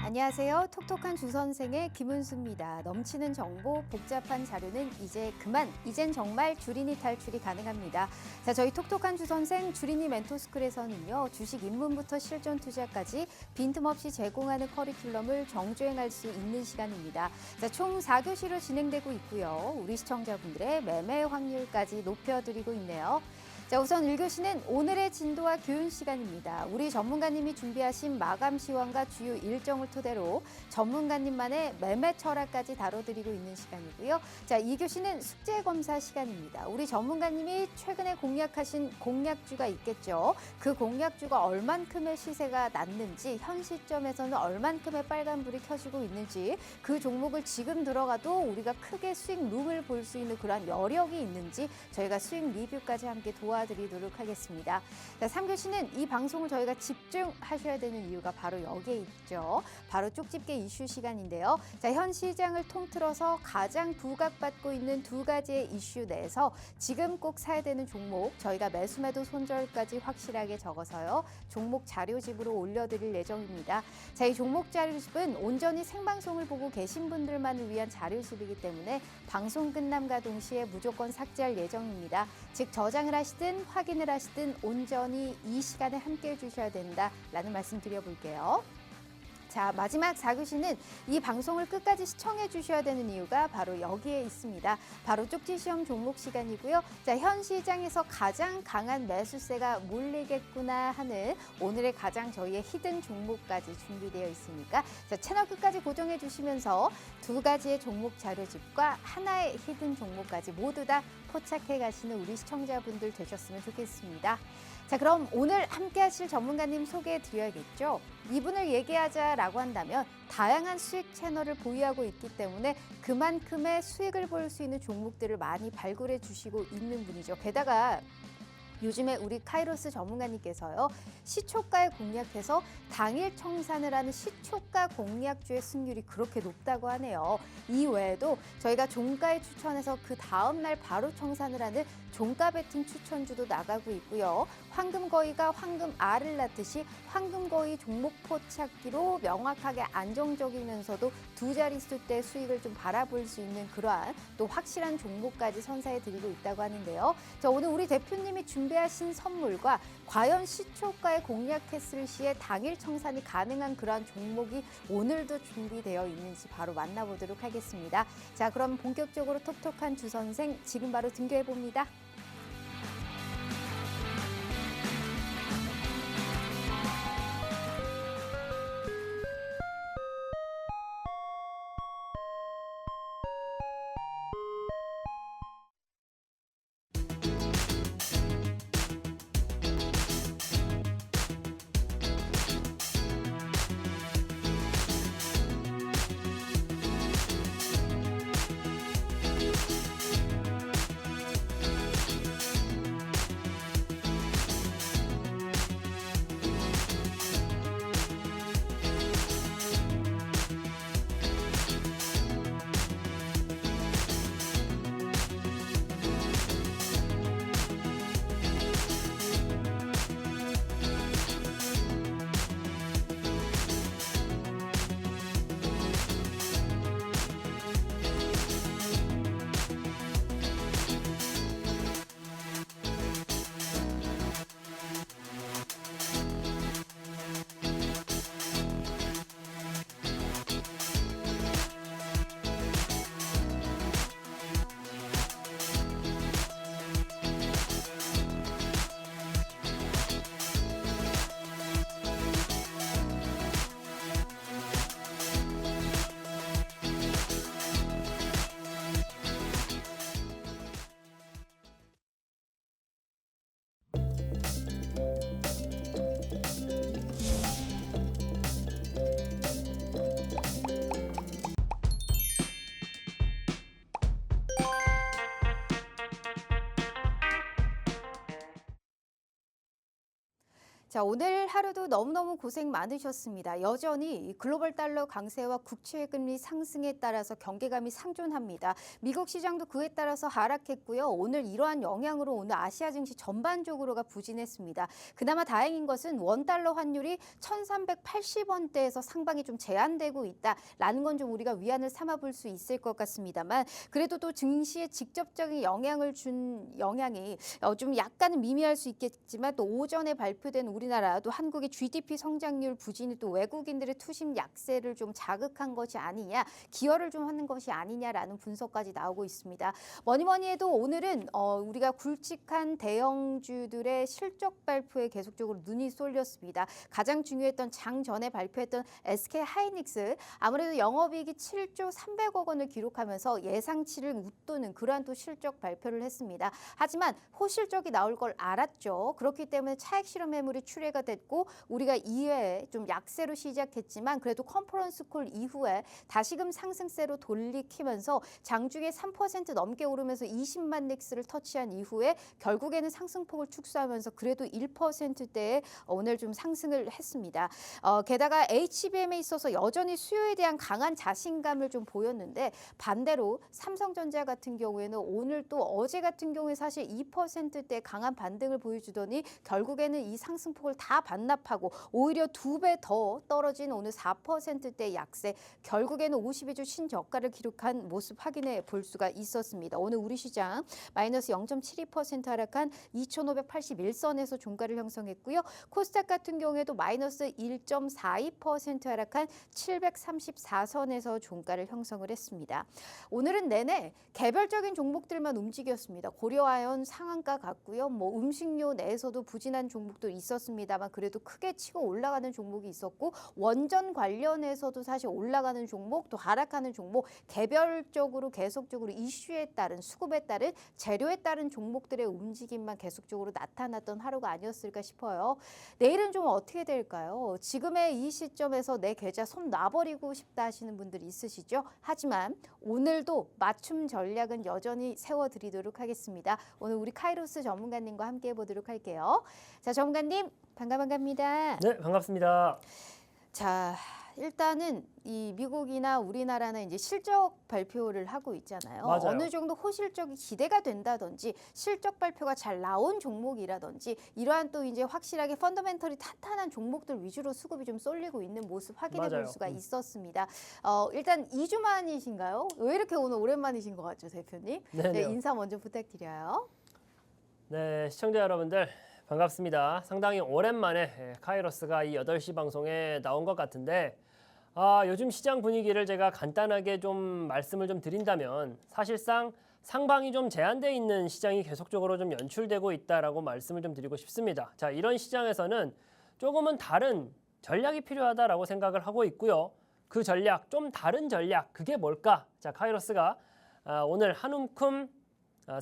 안녕하세요. 톡톡한 주선생의 김은수입니다. 넘치는 정보, 복잡한 자료는 이제 그만, 이젠 정말 주린이 탈출이 가능합니다. 자, 저희 톡톡한 주선생 주린이 멘토스쿨에서는요, 주식 입문부터 실전 투자까지 빈틈없이 제공하는 커리큘럼을 정주행할 수 있는 시간입니다. 자, 총 4교시로 진행되고 있고요. 우리 시청자분들의 매매 확률까지 높여드리고 있네요. 자, 우선 1교시는 오늘의 진도와 교훈 시간입니다. 우리 전문가님이 준비하신 마감 시황과 주요 일정을 토대로 전문가님만의 매매 철학까지 다뤄드리고 있는 시간이고요. 자, 2교시는 숙제 검사 시간입니다. 우리 전문가님이 최근에 공략하신 공략주가 있겠죠. 그 공략주가 얼만큼의 시세가 났는지, 현 시점에서는 얼만큼의 빨간불이 켜지고 있는지, 그 종목을 지금 들어가도 우리가 크게 수익 룸을 볼 수 있는 그런 여력이 있는지 저희가 수익 리뷰까지 함께 도와드리도록 하겠습니다. 자, 3교시는 이 방송을 저희가 집중하셔야 되는 이유가 바로 여기에 있죠. 바로 쪽집게 이슈 시간인데요. 자, 현 시장을 통틀어서 가장 부각받고 있는 두 가지의 이슈 내에서 지금 꼭 사야 되는 종목, 저희가 매수매도 손절까지 확실하게 적어서요. 종목 자료집으로 올려드릴 예정입니다. 자, 이 종목 자료집은 온전히 생방송을 보고 계신 분들만을 위한 자료집이기 때문에 방송 끝남과 동시에 무조건 삭제할 예정입니다. 즉 저장을 하시든 확인을 하시든 온전히 이 시간에 함께 해주셔야 된다라는 말씀 드려볼게요. 자, 마지막 4교시는 이 방송을 끝까지 시청해 주셔야 되는 이유가 바로 여기에 있습니다. 바로 쪽지 시험 종목 시간이고요. 자, 현 시장에서 가장 강한 매수세가 몰리겠구나 하는 오늘의 가장 저희의 히든 종목까지 준비되어 있으니까 자, 채널 끝까지 고정해 주시면서 두 가지의 종목 자료집과 하나의 히든 종목까지 모두 다 포착해 가시는 우리 시청자분들 되셨으면 좋겠습니다. 자, 그럼 오늘 함께 하실 전문가님 소개해 드려야겠죠. 이분을 얘기하자라고 한다면 다양한 수익 채널을 보유하고 있기 때문에 그만큼의 수익을 볼 수 있는 종목들을 많이 발굴해 주시고 있는 분이죠. 게다가 요즘에 우리 카이로스 전문가님께서요, 시초가에 공략해서 당일 청산을 하는 시초가 공략주의 승률이 그렇게 높다고 하네요. 이 외에도 저희가 종가에 추천해서 그 다음날 바로 청산을 하는 종가 베팅 추천주도 나가고 있고요. 황금거위가 황금알을 낳듯이 황금거위 종목 포착기로 명확하게 안정적이면서도 두 자릿수 대 수익을 좀 바라볼 수 있는 그러한 또 확실한 종목까지 선사해 드리고 있다고 하는데요. 자, 오늘 우리 대표님이 준비하신 선물과 과연 시초가에 공략했을 시에 당일 청산이 가능한 그러한 종목이 오늘도 준비되어 있는지 바로 만나보도록 하겠습니다. 자, 그럼 본격적으로 톡톡한 주선생 지금 바로 등교해 봅니다. 자, 오늘 하루도 너무너무 고생 많으셨습니다. 여전히 글로벌 달러 강세와 국채 금리 상승에 따라서 경계감이 상존합니다. 미국 시장도 그에 따라서 하락했고요. 오늘 이러한 영향으로 오늘 아시아 증시 전반적으로가 부진했습니다. 그나마 다행인 것은 원달러 환율이 1380원대에서 상방이 좀 제한되고 있다라는 건 좀 우리가 위안을 삼아볼 수 있을 것 같습니다만 그래도 또 증시에 직접적인 영향을 준 영향이 좀 약간은 미미할 수 있겠지만 또 오전에 발표된 우리나라 또 한국의 GDP 성장률 부진이 또 외국인들의 투심 약세를 좀 자극한 것이 아니냐, 기여를 좀 하는 것이 아니냐라는 분석까지 나오고 있습니다. 뭐니 해도 오늘은 우리가 굵직한 대형주들의 실적 발표에 계속적으로 눈이 쏠렸습니다. 가장 중요했던 장 전에 발표했던 SK 하이닉스 아무래도 영업이익이 7조 300억 원을 기록하면서 예상치를 웃도는 그러한 또 실적 발표를 했습니다. 하지만 호실적이 나올 걸 알았죠. 그렇기 때문에 차익 실현 매물이 출회가 됐고 우리가 이외에 좀 약세로 시작했지만 그래도 컨퍼런스 콜 이후에 다시금 상승세로 돌리키면서 장중에 3% 넘게 오르면서 20만 넥스를 터치한 이후에 결국에는 상승폭을 축소하면서 그래도 1%대에 오늘 좀 상승을 했습니다. 게다가 HBM에 있어서 여전히 수요에 대한 강한 자신감을 좀 보였는데 반대로 삼성전자 같은 경우에는 오늘 또 어제 같은 경우에 사실 2%대 강한 반등을 보여주더니 결국에는 이 상승폭을 다 반납하고 오히려 2배 더 떨어진 오늘 4%대 약세, 결국에는 52주 신저가를 기록한 모습 확인해 볼 수가 있었습니다. 오늘 우리 시장 마이너스 0.72% 하락한 2,581선에서 종가를 형성했고요. 코스닥 같은 경우에도 마이너스 1.42% 하락한 734선에서 종가를 형성을 했습니다. 오늘은 내내 개별적인 종목들만 움직였습니다. 고려아연 상한가 같고요. 뭐 음식료 내에서도 부진한 종목도 있었습니다만 그래도 크게 치고 올라가는 종목이 있었고 원전 관련해서도 사실 올라가는 종목 또 하락하는 종목 개별적으로 계속적으로 이슈에 따른 수급에 따른 재료에 따른 종목들의 움직임만 계속적으로 나타났던 하루가 아니었을까 싶어요. 내일은 좀 어떻게 될까요? 지금의 이 시점에서 내 계좌 손 놔버리고 싶다 하시는 분들이 있으시죠? 하지만 오늘도 맞춤 전략은 여전히 세워드리도록 하겠습니다. 오늘 우리 카이로스 전문가님과 함께 해보도록 할게요. 자, 전문가님 반갑습니다. 네, 반갑습니다. 자, 일단은 이 미국이나 우리나라는 이제 실적 발표를 하고 있잖아요. 맞아요. 어느 정도 호실적이 기대가 된다든지 실적 발표가 잘 나온 종목이라든지 이러한 또 이제 확실하게 펀더멘털이 탄탄한 종목들 위주로 수급이 좀 쏠리고 있는 모습 확인해 볼 맞아요. 수가 있었습니다. 일단 2주 만이신가요? 왜 이렇게 오늘 오랜만이신 것 같죠, 대표님? 네네. 네, 인사 먼저 부탁드려요. 네, 시청자 여러분들 반갑습니다. 상당히 오랜만에 카이로스가 이 8시 방송에 나온 것 같은데 요즘 시장 분위기를 제가 간단하게 좀 말씀을 좀 드린다면 사실상 상방이 좀 제한되어 있는 시장이 계속적으로 좀 연출되고 있다라고 말씀을 좀 드리고 싶습니다. 자, 이런 시장에서는 조금은 다른 전략이 필요하다라고 생각을 하고 있고요. 그 전략, 좀 다른 전략, 그게 뭘까? 자, 카이로스가 오늘 한 움큼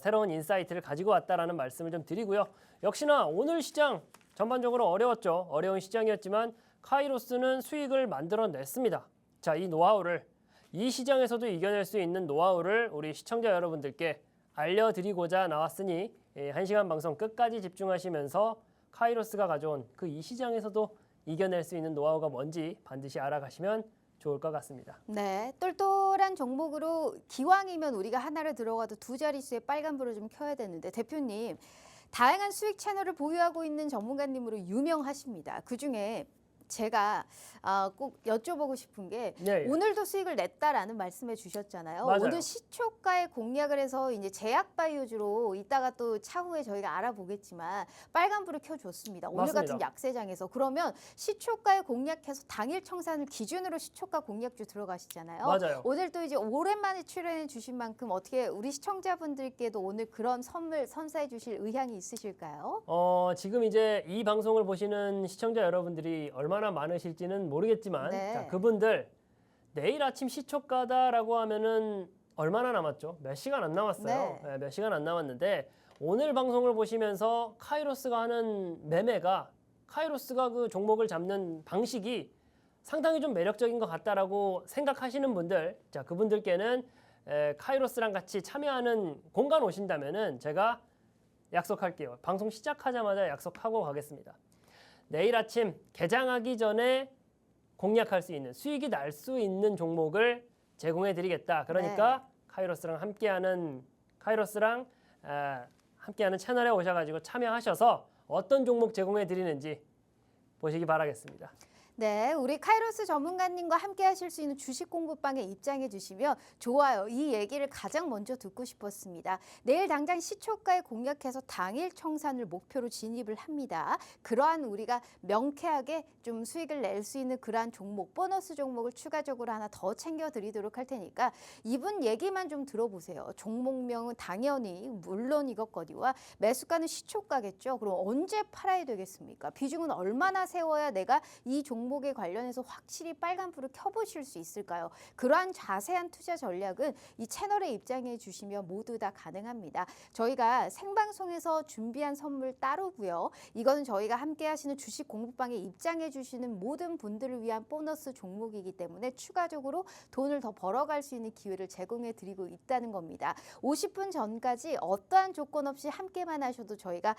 새로운 인사이트를 가지고 왔다라는 말씀을 좀 드리고요. 역시나 오늘 시장 전반적으로 어려웠죠. 어려운 시장이었지만 카이로스는 수익을 만들어냈습니다. 자, 이 노하우를 이 시장에서도 이겨낼 수 있는 노하우를 우리 시청자 여러분들께 알려드리고자 나왔으니 1시간 방송 끝까지 집중하시면서 카이로스가 가져온 그 이 시장에서도 이겨낼 수 있는 노하우가 뭔지 반드시 알아가시면 좋을 것 같습니다. 네, 똘똘한 종목으로 기왕이면 우리가 하나를 들어가도 두 자릿수의 빨간불을 좀 켜야 되는데 대표님 다양한 수익 채널을 보유하고 있는 전문가님으로 유명하십니다. 그중에 제가 꼭 여쭤보고 싶은 게 네. 오늘도 수익을 냈다라는 말씀해 주셨잖아요. 맞아요. 오늘 시초가에 공략을 해서 이제 제약 바이오주로 이따가 또 차후에 저희가 알아보겠지만 빨간불을 켜줬습니다. 오늘 맞습니다. 같은 약세장에서 그러면 시초가에 공략해서 당일 청산을 기준으로 시초가 공략주 들어가시잖아요. 맞아요. 오늘 또 이제 오랜만에 출연해 주신 만큼 어떻게 우리 시청자분들께도 오늘 그런 선물 선사해 주실 의향이 있으실까요? 지금 이제 이 방송을 보시는 시청자 여러분들이 얼마나 많으실지는 모르겠지만 네. 자, 그분들 내일 아침 시초가다라고 하면은 얼마나 남았죠? 몇 시간 안 남았어요. 네. 몇 시간 안 남았는데 오늘 방송을 보시면서 카이로스가 하는 매매가 카이로스가 그 종목을 잡는 방식이 상당히 좀 매력적인 것 같다라고 생각하시는 분들, 자, 그분들께는 카이로스랑 같이 참여하는 공간 오신다면은 제가 약속할게요. 방송 시작하자마자 약속하고 가겠습니다. 내일 아침 개장하기 전에 공략할 수 있는 수익이 날 수 있는 종목을 제공해 드리겠다. 그러니까 카이로스랑 함께하는 채널에 오셔가지고 참여하셔서 어떤 종목 제공해 드리는지 보시기 바라겠습니다. 네, 우리 카이로스 전문가님과 함께 하실 수 있는 주식 공부방에 입장해 주시면 좋아요. 이 얘기를 가장 먼저 듣고 싶었습니다. 내일 당장 시초가에 공략해서 당일 청산을 목표로 진입을 합니다. 그러한 우리가 명쾌하게 좀 수익을 낼 수 있는 그러한 종목, 보너스 종목을 추가적으로 하나 더 챙겨드리도록 할 테니까 이분 얘기만 좀 들어보세요. 종목명은 당연히 물론이겠거니와 매수가는 시초가겠죠. 그럼 언제 팔아야 되겠습니까? 비중은 얼마나 세워야 내가 이 종목에 관련해서 확실히 빨간불을 켜보실 수 있을까요? 그러한 자세한 투자 전략은 이 채널에 입장해 주시면 모두 다 가능합니다. 저희가 생방송에서 준비한 선물 따로고요. 이거는 저희가 함께 하시는 주식 공부방에 입장해 주시는 모든 분들을 위한 보너스 종목이기 때문에 추가적으로 돈을 더 벌어갈 수 있는 기회를 제공해 드리고 있다는 겁니다. 50분 전까지 어떠한 조건 없이 함께만 하셔도 저희가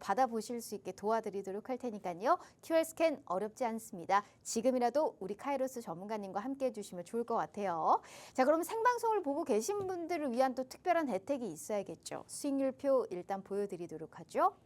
받아보실 수 있게 도와드리도록 할 테니까요. QR 스캔 어렵지 않습니다. 지금이라도 우리 카이로스 전문가님과 함께 해주시면 좋을 것 같아요. 자, 그럼 생방송을 보고 계신 분들을 위한 또 특별한 혜택이 있어야겠죠. 수익률표 일단 보여드리도록 하죠.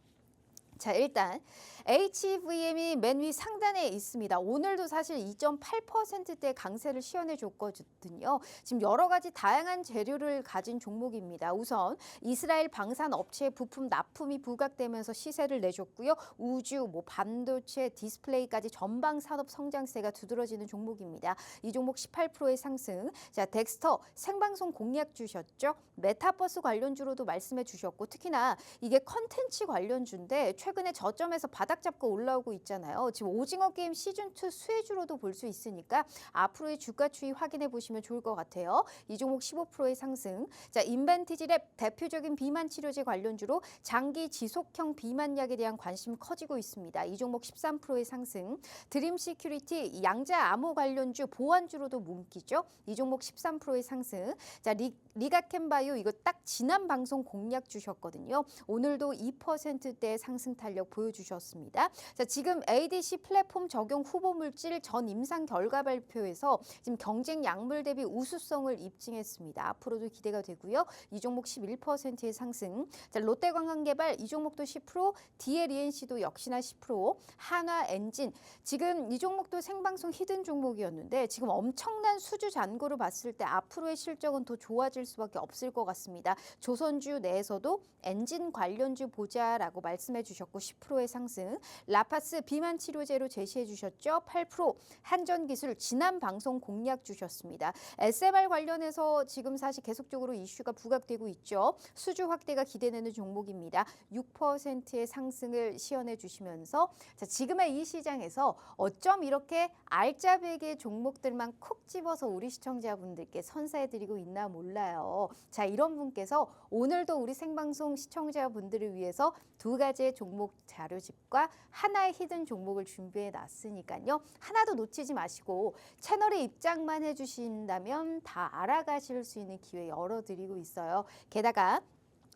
자, 일단 HVM이 맨 위 상단에 있습니다. 오늘도 사실 2.8%대 강세를 시연해 줬거든요. 지금 여러 가지 다양한 재료를 가진 종목입니다. 우선 이스라엘 방산 업체의 부품 납품이 부각되면서 시세를 내줬고요. 우주, 반도체, 디스플레이까지 전방 산업 성장세가 두드러지는 종목입니다. 이 종목 18%의 상승. 자, 덱스터 생방송 공략 주셨죠. 메타버스 관련주로도 말씀해 주셨고 특히나 이게 컨텐츠 관련주인데 최근에 저점에서 바닥 잡고 올라오고 있잖아요. 지금 오징어 게임 시즌2 수혜주로도 볼 수 있으니까 앞으로의 주가 추이 확인해 보시면 좋을 것 같아요. 이 종목 15%의 상승. 자, 인벤티지랩 대표적인 비만 치료제 관련주로 장기 지속형 비만약에 대한 관심 커지고 있습니다. 이 종목 13%의 상승. 드림 시큐리티 양자 암호 관련주 보안주로도 몸기죠. 이 종목 13%의 상승. 자, 리가켄바이오 이거 딱 지난 방송 공략 주셨거든요. 오늘도 2%대 상승 탄력 보여주셨습니다. 자, 지금 ADC 플랫폼 적용 후보 물질 전 임상 결과 발표에서 지금 경쟁 약물 대비 우수성을 입증했습니다. 앞으로도 기대가 되고요. 이 종목 11%의 상승. 자, 롯데관광개발 이 종목도 10%, DLENC도 역시나 10%, 한화엔진 지금 이 종목도 생방송 히든 종목이었는데 지금 엄청난 수주 잔고를 봤을 때 앞으로의 실적은 더 좋아질 수밖에 없을 것 같습니다. 조선주 내에서도 엔진 관련주 보자라고 말씀해 주셨고 10%의 상승. 라파스 비만 치료제로 제시해 주셨죠. 8%. 한전기술 지난 방송 공략 주셨습니다. SMR 관련해서 지금 사실 계속적으로 이슈가 부각되고 있죠. 수주 확대가 기대되는 종목입니다. 6%의 상승을 시연해 주시면서 자, 지금의 이 시장에서 어쩜 이렇게 알짜배기 종목들만 콕 집어서 우리 시청자분들께 선사해 드리고 있나 몰라요. 자, 이런 분께서 오늘도 우리 생방송 시청자분들을 위해서 두 가지의 종목 자료집과 하나의 히든 종목을 준비해 놨으니까요. 하나도 놓치지 마시고 채널에 입장만 해주신다면 다 알아가실 수 있는 기회 열어드리고 있어요. 게다가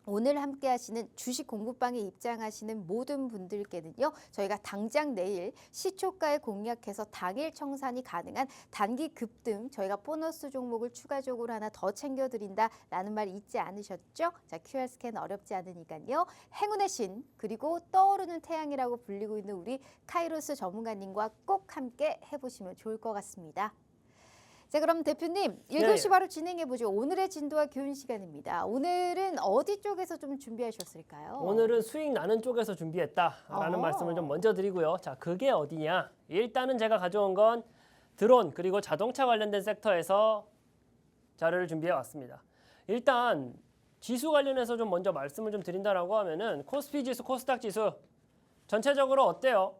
오늘 함께 하시는 주식 공부방에 입장하시는 모든 분들께는요. 저희가 당장 내일 시초가에 공략해서 당일 청산이 가능한 단기 급등 저희가 보너스 종목을 추가적으로 하나 더 챙겨드린다라는 말 잊지 않으셨죠? 자, QR 스캔 어렵지 않으니까요. 행운의 신 그리고 떠오르는 태양이라고 불리고 있는 우리 카이로스 전문가님과 꼭 함께 해보시면 좋을 것 같습니다. 자, 그럼 대표님 1교시 바로 진행해보죠. 오늘의 진도와 교훈 시간입니다. 오늘은 어디 쪽에서 좀 준비하셨을까요? 오늘은 수익 나는 쪽에서 준비했다라는 말씀을 좀 먼저 드리고요. 자, 그게 어디냐? 일단은 제가 가져온 건 드론 그리고 자동차 관련된 섹터에서 자료를 준비해 왔습니다. 일단 지수 관련해서 좀 먼저 말씀을 좀 드린다라고 하면은 코스피 지수, 코스닥 지수 전체적으로 어때요?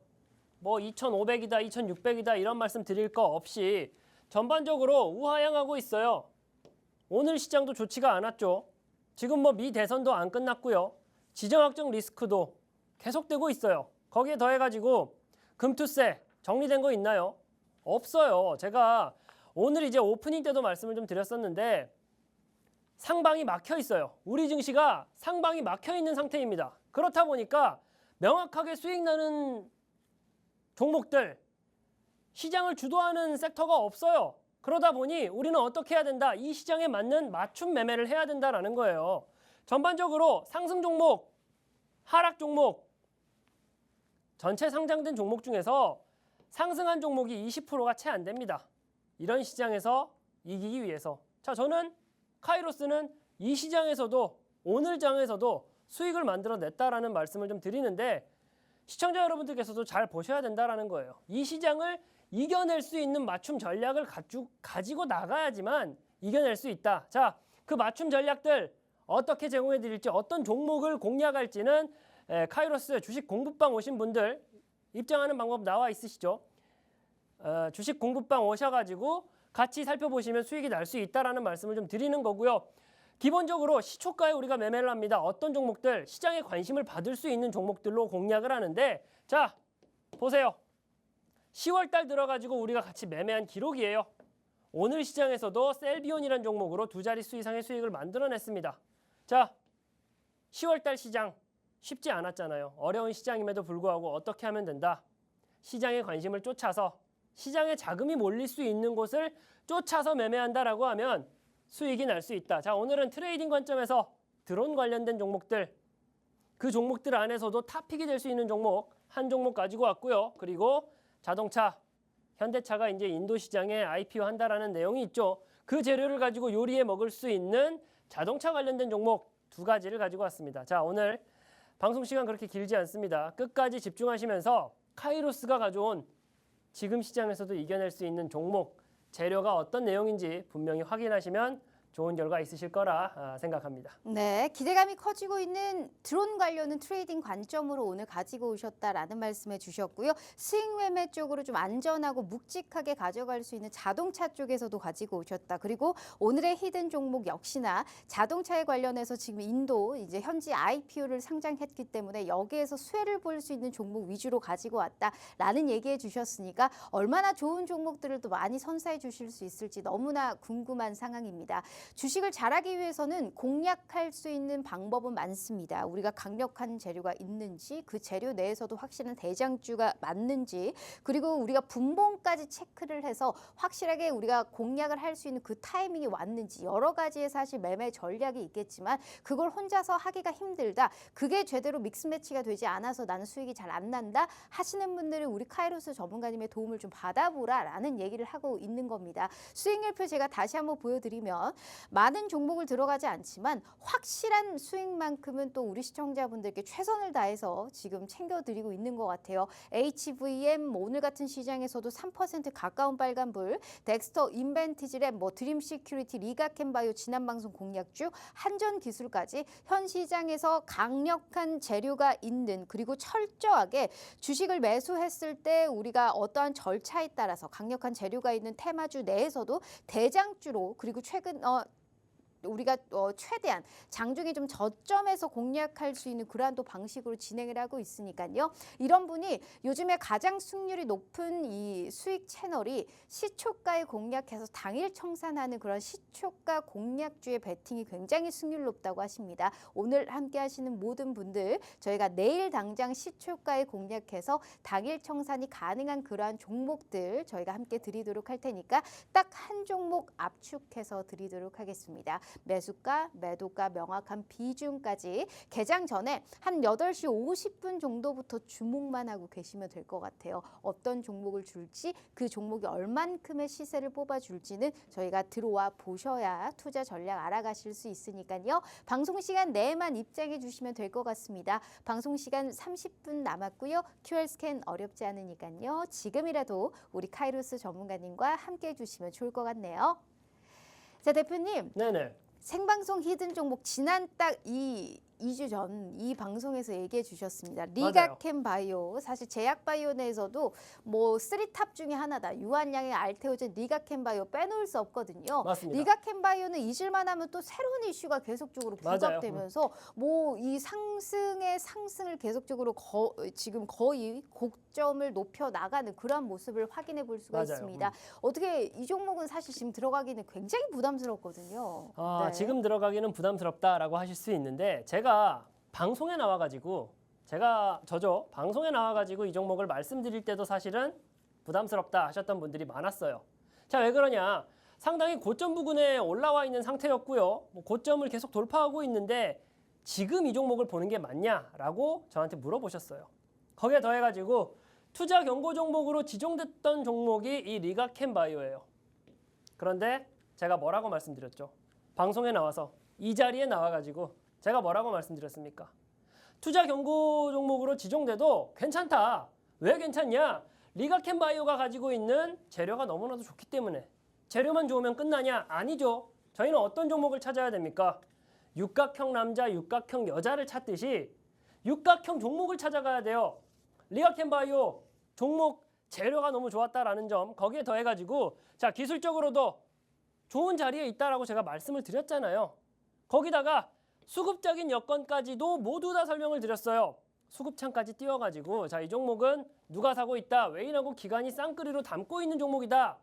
2,500이다, 2,600이다 이런 말씀 드릴 거 없이 전반적으로 우하향하고 있어요. 오늘 시장도 좋지가 않았죠. 지금 미 대선도 안 끝났고요. 지정학적 리스크도 계속되고 있어요. 거기에 더해가지고 금투세 정리된 거 있나요? 없어요. 제가 오늘 이제 오프닝 때도 말씀을 좀 드렸었는데 상방이 막혀 있어요. 우리 증시가 상방이 막혀 있는 상태입니다. 그렇다 보니까 명확하게 수익 나는 종목들 시장을 주도하는 섹터가 없어요. 그러다 보니 우리는 어떻게 해야 된다? 이 시장에 맞는 맞춤 매매를 해야 된다라는 거예요. 전반적으로 상승 종목, 하락 종목, 전체 상장된 종목 중에서 상승한 종목이 20%가 채 안 됩니다. 이런 시장에서 이기기 위해서. 자, 저는 카이로스는 이 시장에서도 오늘 장에서도 수익을 만들어냈다라는 말씀을 좀 드리는데 시청자 여러분들께서도 잘 보셔야 된다라는 거예요. 이 시장을 이겨낼 수 있는 맞춤 전략을 가지고 나가야지만 이겨낼 수 있다. 자, 그 맞춤 전략들 어떻게 제공해 드릴지, 어떤 종목을 공략할지는 카이로스 주식 공부방 오신 분들 입장하는 방법 나와 있으시죠? 주식 공부방 오셔가지고 같이 살펴보시면 수익이 날 수 있다라는 말씀을 좀 드리는 거고요. 기본적으로 시초가에 우리가 매매를 합니다. 어떤 종목들, 시장에 관심을 받을 수 있는 종목들로 공략을 하는데, 자, 보세요. 10월 달 들어가지고 우리가 같이 매매한 기록이에요. 오늘 시장에서도 셀비온이라는 종목으로 두 자릿수 이상의 수익을 만들어냈습니다. 자, 10월 달 시장 쉽지 않았잖아요. 어려운 시장임에도 불구하고 어떻게 하면 된다? 시장의 관심을 쫓아서 시장에 자금이 몰릴 수 있는 곳을 쫓아서 매매한다라고 하면 수익이 날 수 있다. 자, 오늘은 트레이딩 관점에서 드론 관련된 종목들, 그 종목들 안에서도 탑픽이 될 수 있는 종목 한 종목 가지고 왔고요. 그리고 자동차, 현대차가 이제 인도 시장에 IPO 한다라는 내용이 있죠. 그 재료를 가지고 요리에 먹을 수 있는 자동차 관련된 종목 두 가지를 가지고 왔습니다. 자, 오늘 방송 시간 그렇게 길지 않습니다. 끝까지 집중하시면서 카이로스가 가져온 지금 시장에서도 이겨낼 수 있는 종목, 재료가 어떤 내용인지 분명히 확인하시면 좋은 결과 있으실 거라 생각합니다. 네, 기대감이 커지고 있는 드론 관련은 트레이딩 관점으로 오늘 가지고 오셨다라는 말씀해 주셨고요. 수익 매매 쪽으로 좀 안전하고 묵직하게 가져갈 수 있는 자동차 쪽에서도 가지고 오셨다. 그리고 오늘의 히든 종목 역시나 자동차에 관련해서 지금 인도 이제 현지 IPO를 상장했기 때문에 여기에서 수혜를 볼 수 있는 종목 위주로 가지고 왔다라는 얘기해 주셨으니까 얼마나 좋은 종목들을 또 많이 선사해 주실 수 있을지 너무나 궁금한 상황입니다. 주식을 잘하기 위해서는 공략할 수 있는 방법은 많습니다. 우리가 강력한 재료가 있는지, 그 재료 내에서도 확실한 대장주가 맞는지, 그리고 우리가 분봉까지 체크를 해서 확실하게 우리가 공략을 할 수 있는 그 타이밍이 왔는지, 여러 가지의 사실 매매 전략이 있겠지만 그걸 혼자서 하기가 힘들다. 그게 제대로 믹스매치가 되지 않아서 나는 수익이 잘 안 난다 하시는 분들은 우리 카이로스 전문가님의 도움을 좀 받아보라라는 얘기를 하고 있는 겁니다. 수익률표 제가 다시 한번 보여드리면 많은 종목을 들어가지 않지만 확실한 수익만큼은 또 우리 시청자분들께 최선을 다해서 지금 챙겨드리고 있는 것 같아요. HVM 오늘 같은 시장에서도 3% 가까운 빨간불, 덱스터 인벤티지랩, 드림 시큐리티, 리가캔바이오 지난 방송 공략주, 한전기술까지 현 시장에서 강력한 재료가 있는, 그리고 철저하게 주식을 매수했을 때 우리가 어떠한 절차에 따라서 강력한 재료가 있는 테마주 내에서도 대장주로, 그리고 최근 우리가 최대한 장중에 좀 저점에서 공략할 수 있는 그러한 또 방식으로 진행을 하고 있으니까요. 이런 분이 요즘에 가장 수익률이 높은 이 수익 채널이 시초가에 공략해서 당일 청산하는 그런 시초가 공략주의 베팅이 굉장히 수익률 높다고 하십니다. 오늘 함께 하시는 모든 분들 저희가 내일 당장 시초가에 공략해서 당일 청산이 가능한 그러한 종목들 저희가 함께 드리도록 할 테니까 딱 한 종목 압축해서 드리도록 하겠습니다. 매수가, 매도가 명확한 비중까지 개장 전에 한 8시 50분 정도부터 주목만 하고 계시면 될 것 같아요. 어떤 종목을 줄지, 그 종목이 얼만큼의 시세를 뽑아줄지는 저희가 들어와 보셔야 투자 전략 알아가실 수 있으니까요. 방송 시간 내에만 입장해 주시면 될 것 같습니다. 방송 시간 30분 남았고요. QR 스캔 어렵지 않으니까요. 지금이라도 우리 카이로스 전문가님과 함께 해주시면 좋을 것 같네요. 자, 대표님. 네네. 생방송 히든 종목 지난 딱 2주 전 이 방송에서 얘기해 주셨습니다. 리가캔 바이오, 사실 제약 바이오 내에서도 뭐 3탑 중에 하나다. 유한양의 알테오젠, 리가캔 바이오 빼놓을 수 없거든요. 맞습니다. 리가캔 바이오는 잊을만 하면 또 새로운 이슈가 계속적으로 부각되면서 뭐 이 상승을 계속적으로 지금 거의 고점을 높여 나가는 그런 모습을 확인해 볼 수가 있습니다. 어떻게 이 종목은 사실 지금 들어가기는 굉장히 부담스럽거든요. 지금 들어가기는 부담스럽다라고 하실 수 있는데 제가 방송에 나와가지고 저죠. 방송에 나와가지고 이 종목을 말씀드릴 때도 사실은 부담스럽다 하셨던 분들이 많았어요. 자, 왜 그러냐? 상당히 고점 부근에 올라와 있는 상태였고요. 뭐 고점을 계속 돌파하고 있는데 지금 이 종목을 보는 게 맞냐라고 저한테 물어보셨어요. 거기에 더해가지고 투자 경고 종목으로 지정됐던 종목이 이 리가캠바이오예요. 그런데 제가 뭐라고 말씀드렸죠? 방송에 나와서 이 자리에 나와가지고 제가 뭐라고 말씀드렸습니까? 투자 경고 종목으로 지정돼도 괜찮다. 왜 괜찮냐? 리가캠바이오가 가지고 있는 재료가 너무나도 좋기 때문에. 재료만 좋으면 끝나냐? 아니죠. 저희는 어떤 종목을 찾아야 됩니까? 육각형 남자, 육각형 여자를 찾듯이 육각형 종목을 찾아가야 돼요. 리가캠바이오 종목 재료가 너무 좋았다라는 점, 거기에 더해가지고 자, 기술적으로도 좋은 자리에 있다라고 제가 말씀을 드렸잖아요. 거기다가 수급적인 여건까지도 모두 다 설명을 드렸어요. 수급창까지 띄워가지고 자, 이 종목은 누가 사고 있다. 외인하고 기관이 쌍끌이로 담고 있는 종목이다.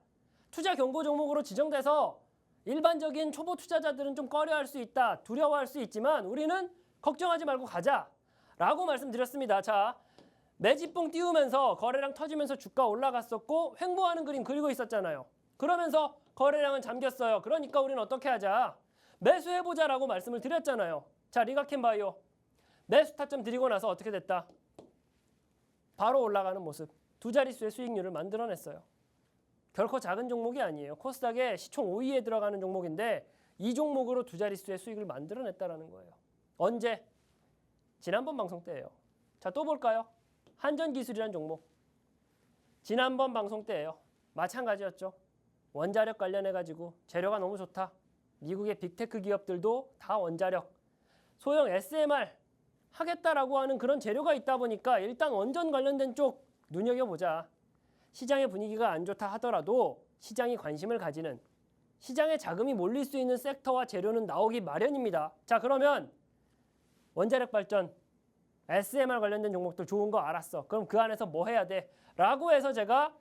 투자 경고 종목으로 지정돼서 일반적인 초보 투자자들은 좀 꺼려할 수 있다. 두려워할 수 있지만 우리는 걱정하지 말고 가자. 라고 말씀드렸습니다. 자, 매집봉 띄우면서 거래량 터지면서 주가 올라갔었고 횡보하는 그림 그리고 있었잖아요. 그러면서 거래량은 잠겼어요. 그러니까 우리는 어떻게 하자? 매수해보자라고 말씀을 드렸잖아요. 자, 리가캠바이오 매수 타점 드리고 나서 어떻게 됐다? 바로 올라가는 모습. 두 자릿수의 수익률을 만들어냈어요. 결코 작은 종목이 아니에요. 코스닥의 시총 5위에 들어가는 종목인데 이 종목으로 두 자릿수의 수익을 만들어냈다라는 거예요. 언제? 지난번 방송 때예요. 자, 또 볼까요? 한전기술이라는 종목. 지난번 방송 때예요. 마찬가지였죠. 원자력 관련해가지고 재료가 너무 좋다. 미국의 빅테크 기업들도 다 원자력, 소형 SMR 하겠다라고 하는 그런 재료가 있다 보니까 일단 원전 관련된 쪽 눈여겨보자. 시장의 분위기가 안 좋다 하더라도 시장이 관심을 가지는, 시장에 자금이 몰릴 수 있는 섹터와 재료는 나오기 마련입니다. 자, 그러면 원자력 발전, SMR 관련된 종목들 좋은 거 알았어. 그럼 그 안에서 뭐 해야 돼? 라고 해서 제가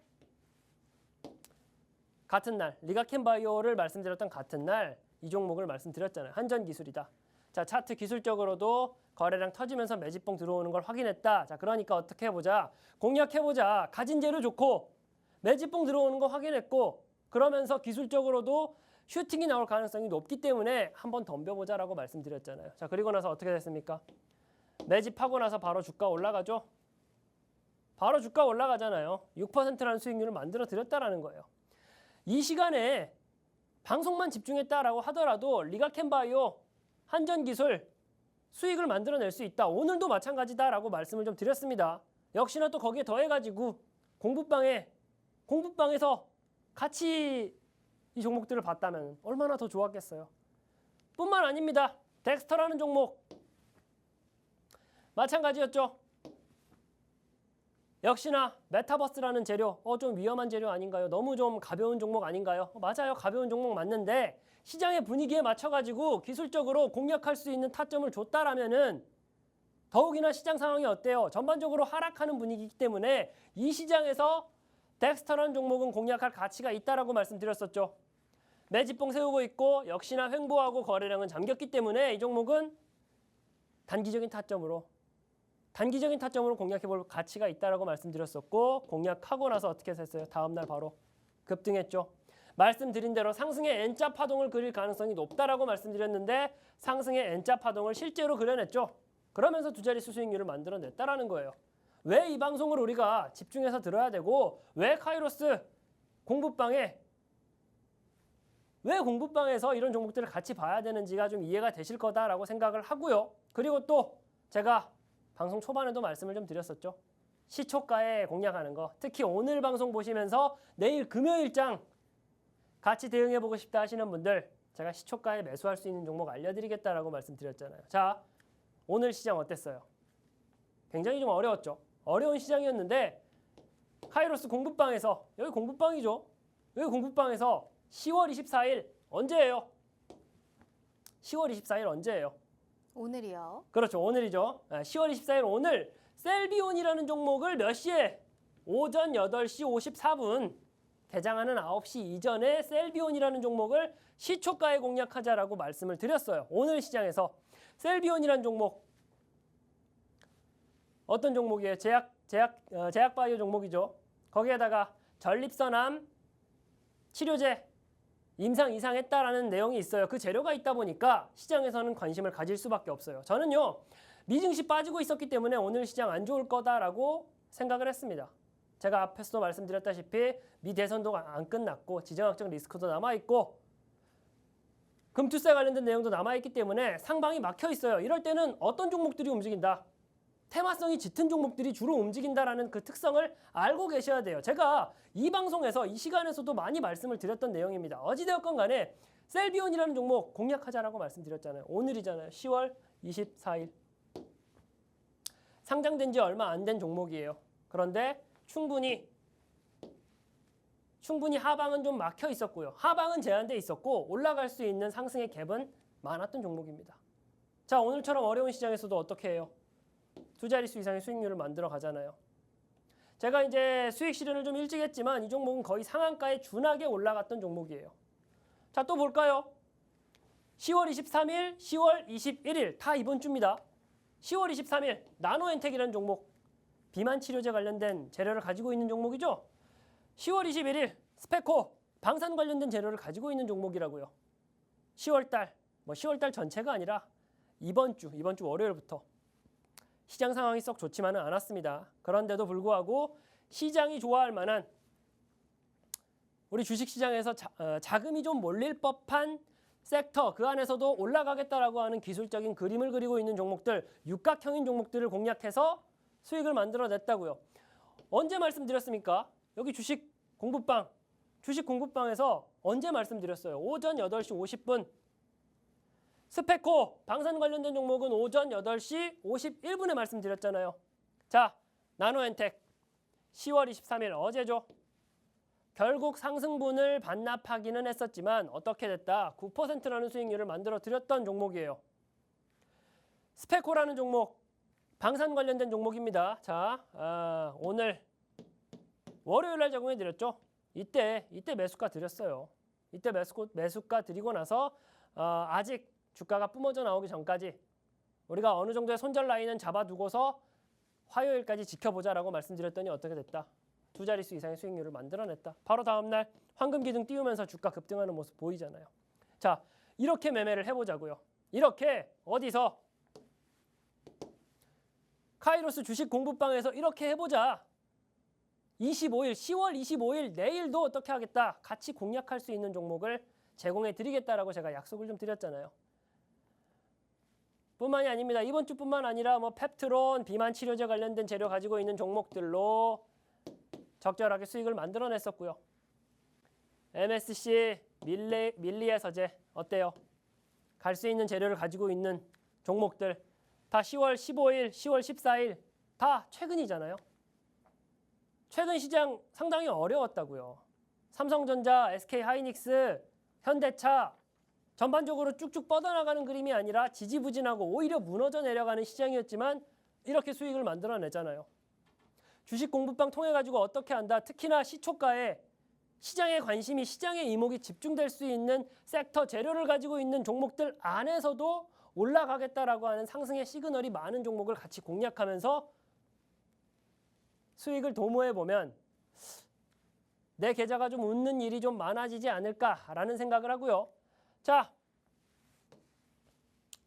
같은 날 리가캠바이오를 말씀드렸던 같은 날 이 종목을 말씀드렸잖아요. 한전기술이다. 자, 차트 기술적으로도 거래량 터지면서 매집봉 들어오는 걸 확인했다. 자, 그러니까 어떻게 해보자. 공략해보자. 가진 재료 좋고 매집봉 들어오는 거 확인했고 그러면서 기술적으로도 슈팅이 나올 가능성이 높기 때문에 한번 덤벼보자라고 말씀드렸잖아요. 자, 그리고 나서 어떻게 됐습니까? 매집하고 나서 바로 주가 올라가죠. 바로 주가 올라가잖아요. 6%라는 수익률을 만들어 드렸다라는 거예요. 이 시간에 방송만 집중했다라고 하더라도 리가캠바이오, 한전기술 수익을 만들어낼 수 있다. 오늘도 마찬가지다라고 말씀을 좀 드렸습니다. 역시나 또 거기에 더해가지고 공부방에서 같이 이 종목들을 봤다면 얼마나 더 좋았겠어요. 뿐만 아닙니다. 덱스터라는 종목 마찬가지였죠. 역시나 메타버스라는 재료, 좀 위험한 재료 아닌가요? 너무 좀 가벼운 종목 아닌가요? 맞아요. 가벼운 종목 맞는데 시장의 분위기에 맞춰가지고 기술적으로 공략할 수 있는 타점을 줬다라면은 더욱이나 시장 상황이 어때요? 전반적으로 하락하는 분위기이기 때문에 이 시장에서 덱스터라는 종목은 공략할 가치가 있다라고 말씀드렸었죠. 매집봉 세우고 있고 역시나 횡보하고 거래량은 잠겼기 때문에 이 종목은 단기적인 타점으로 공략해볼 가치가 있다라고 말씀드렸었고 공략하고 나서 어떻게 됐어요? 다음날 바로 급등했죠. 말씀드린 대로 상승의 N자 파동을 그릴 가능성이 높다라고 말씀드렸는데 상승의 N자 파동을 실제로 그려냈죠. 그러면서 두 자릿수 수익률을 만들어냈다라는 거예요. 왜 이 방송을 우리가 집중해서 들어야 되고 왜 카이로스 공부방에서 이런 종목들을 같이 봐야 되는지가 좀 이해가 되실 거다라고 생각을 하고요. 그리고 또 제가 방송 초반에도 말씀을 좀 드렸었죠. 시초가에 공략하는 거. 특히 오늘 방송 보시면서 내일 금요일장 같이 대응해보고 싶다 하시는 분들 제가 시초가에 매수할 수 있는 종목 알려드리겠다라고 말씀드렸잖아요. 자, 오늘 시장 어땠어요? 굉장히 좀 어려웠죠. 어려운 시장이었는데 카이로스 공부방에서 여기 공부방이죠. 여기 공부방에서 10월 24일 언제예요? 10월 24일 언제예요? 오늘이요. 그렇죠. 오늘이죠. 10월 24일 오늘 셀비온이라는 종목을 몇 시에? 오전 8시 54분 개장하는 9시 이전에 셀비온이라는 종목을 시초가에 공략하자라고 말씀을 드렸어요. 오늘 시장에서 셀비온이라는 종목 어떤 종목이에요? 제약 바이오 종목이죠. 거기에다가 전립선암 치료제 임상 이상했다라는 내용이 있어요. 그 재료가 있다 보니까 시장에서는 관심을 가질 수밖에 없어요. 저는요, 미증시 빠지고 있었기 때문에 오늘 시장 안 좋을 거다라고 생각을 했습니다. 제가 앞에서도 말씀드렸다시피 미 대선도 안 끝났고 지정학적 리스크도 남아있고 금투세 관련된 내용도 남아있기 때문에 상방이 막혀 있어요. 이럴 때는 어떤 종목들이 움직인다? 테마성이 짙은 종목들이 주로 움직인다라는 그 특성을 알고 계셔야 돼요. 제가 이 방송에서 이 시간에서도 많이 말씀을 드렸던 내용입니다. 어찌되었건 간에 셀비온이라는 종목 공략하자라고 말씀드렸잖아요. 오늘이잖아요. 10월 24일. 상장된 지 얼마 안 된 종목이에요. 그런데 충분히 하방은 좀 막혀 있었고요. 하방은 제한돼 있었고 올라갈 수 있는 상승의 갭은 많았던 종목입니다. 자, 오늘처럼 어려운 시장에서도 어떻게 해요? 두 자릿수 이상의 수익률을 만들어 가잖아요. 제가 이제 수익 실현을 좀 일찍 했지만 이 종목은 거의 상한가에 준하게 올라갔던 종목이에요. 자, 또 볼까요? 10월 23일, 10월 21일 다 이번 주입니다. 10월 23일 나노엔텍이라는 종목, 비만 치료제 관련된 재료를 가지고 있는 종목이죠. 10월 21일 스페코, 방산 관련된 재료를 가지고 있는 종목이라고요. 10월달, 10월달 전체가 아니라 이번 주 월요일부터 시장 상황이 썩 좋지만은 않았습니다. 그런데도 불구하고 시장이 좋아할 만한 우리 주식시장에서 자금이 좀 몰릴 법한 섹터, 그 안에서도 올라가겠다라고 하는 기술적인 그림을 그리고 있는 종목들, 육각형인 종목들을 공략해서 수익을 만들어냈다고요. 언제 말씀드렸습니까? 여기 주식 공부방에서 언제 말씀드렸어요? 오전 8시 50분. 스페코, 방산 관련된 종목은 오전 8시 51분에 말씀드렸잖아요. 자, 나노엔텍 10월 23일 어제죠. 결국 상승분을 반납하기는 했었지만 어떻게 됐다? 9%라는 수익률을 만들어 드렸던 종목이에요. 스페코라는 종목, 방산 관련된 종목입니다. 자, 오늘 월요일 날 제공해 드렸죠. 이때 매수가 드렸어요. 이때 매수가 드리고 나서 아직 주가가 뿜어져 나오기 전까지 우리가 어느 정도의 손절 라인은 잡아두고서 화요일까지 지켜보자라고 말씀드렸더니 어떻게 됐다? 두 자릿수 이상의 수익률을 만들어냈다. 바로 다음날 황금 기둥 띄우면서 주가 급등하는 모습 보이잖아요. 자, 이렇게 매매를 해보자고요. 이렇게 어디서? 카이로스 주식 공부방에서 이렇게 해보자. 25일, 10월 25일 내일도 어떻게 하겠다. 같이 공략할 수 있는 종목을 제공해 드리겠다라고 제가 약속을 좀 드렸잖아요. 뿐만이 아닙니다. 이번 주뿐만 아니라 펩트론, 비만 치료제 관련된 재료 가지고 있는 종목들로 적절하게 수익을 만들어냈었고요. MSC, 밀리의 서재 어때요? 갈 수 있는 재료를 가지고 있는 종목들 다 10월 15일, 10월 14일 다 최근이잖아요. 최근 시장 상당히 어려웠다고요. 삼성전자, SK하이닉스, 현대차 전반적으로 쭉쭉 뻗어나가는 그림이 아니라 지지부진하고 오히려 무너져 내려가는 시장이었지만 이렇게 수익을 만들어내잖아요. 주식 공부방 통해 가지고 어떻게 한다? 특히나 시초가에 시장의 관심이, 시장의 이목이 집중될 수 있는 섹터 재료를 가지고 있는 종목들 안에서도 올라가겠다라고 하는 상승의 시그널이 많은 종목을 같이 공략하면서 수익을 도모해 보면 내 계좌가 좀 웃는 일이 좀 많아지지 않을까라는 생각을 하고요. 자,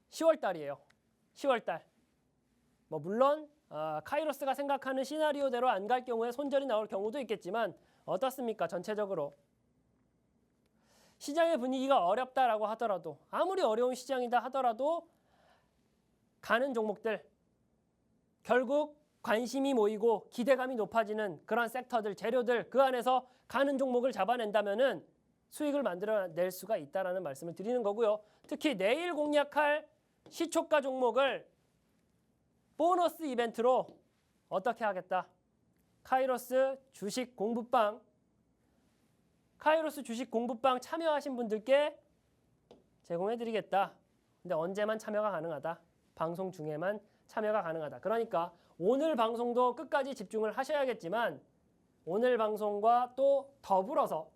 10월 달이에요. 10월 달. 물론 카이로스가 생각하는 시나리오대로 안 갈 경우에 손절이 나올 경우도 있겠지만 어떻습니까? 전체적으로 시장의 분위기가 어렵다라고 하더라도, 아무리 어려운 시장이다 하더라도 가는 종목들, 결국 관심이 모이고 기대감이 높아지는 그런 섹터들, 재료들, 그 안에서 가는 종목을 잡아낸다면은 수익을 만들어낼 수가 있다라는 말씀을 드리는 거고요. 특히 내일 공략할 시초가 종목을 보너스 이벤트로 어떻게 하겠다? 카이로스 주식 공부방 참여하신 분들께 제공해드리겠다. 근데 언제만 참여가 가능하다? 방송 중에만 참여가 가능하다. 그러니까 오늘 방송도 끝까지 집중을 하셔야겠지만 오늘 방송과 또 더불어서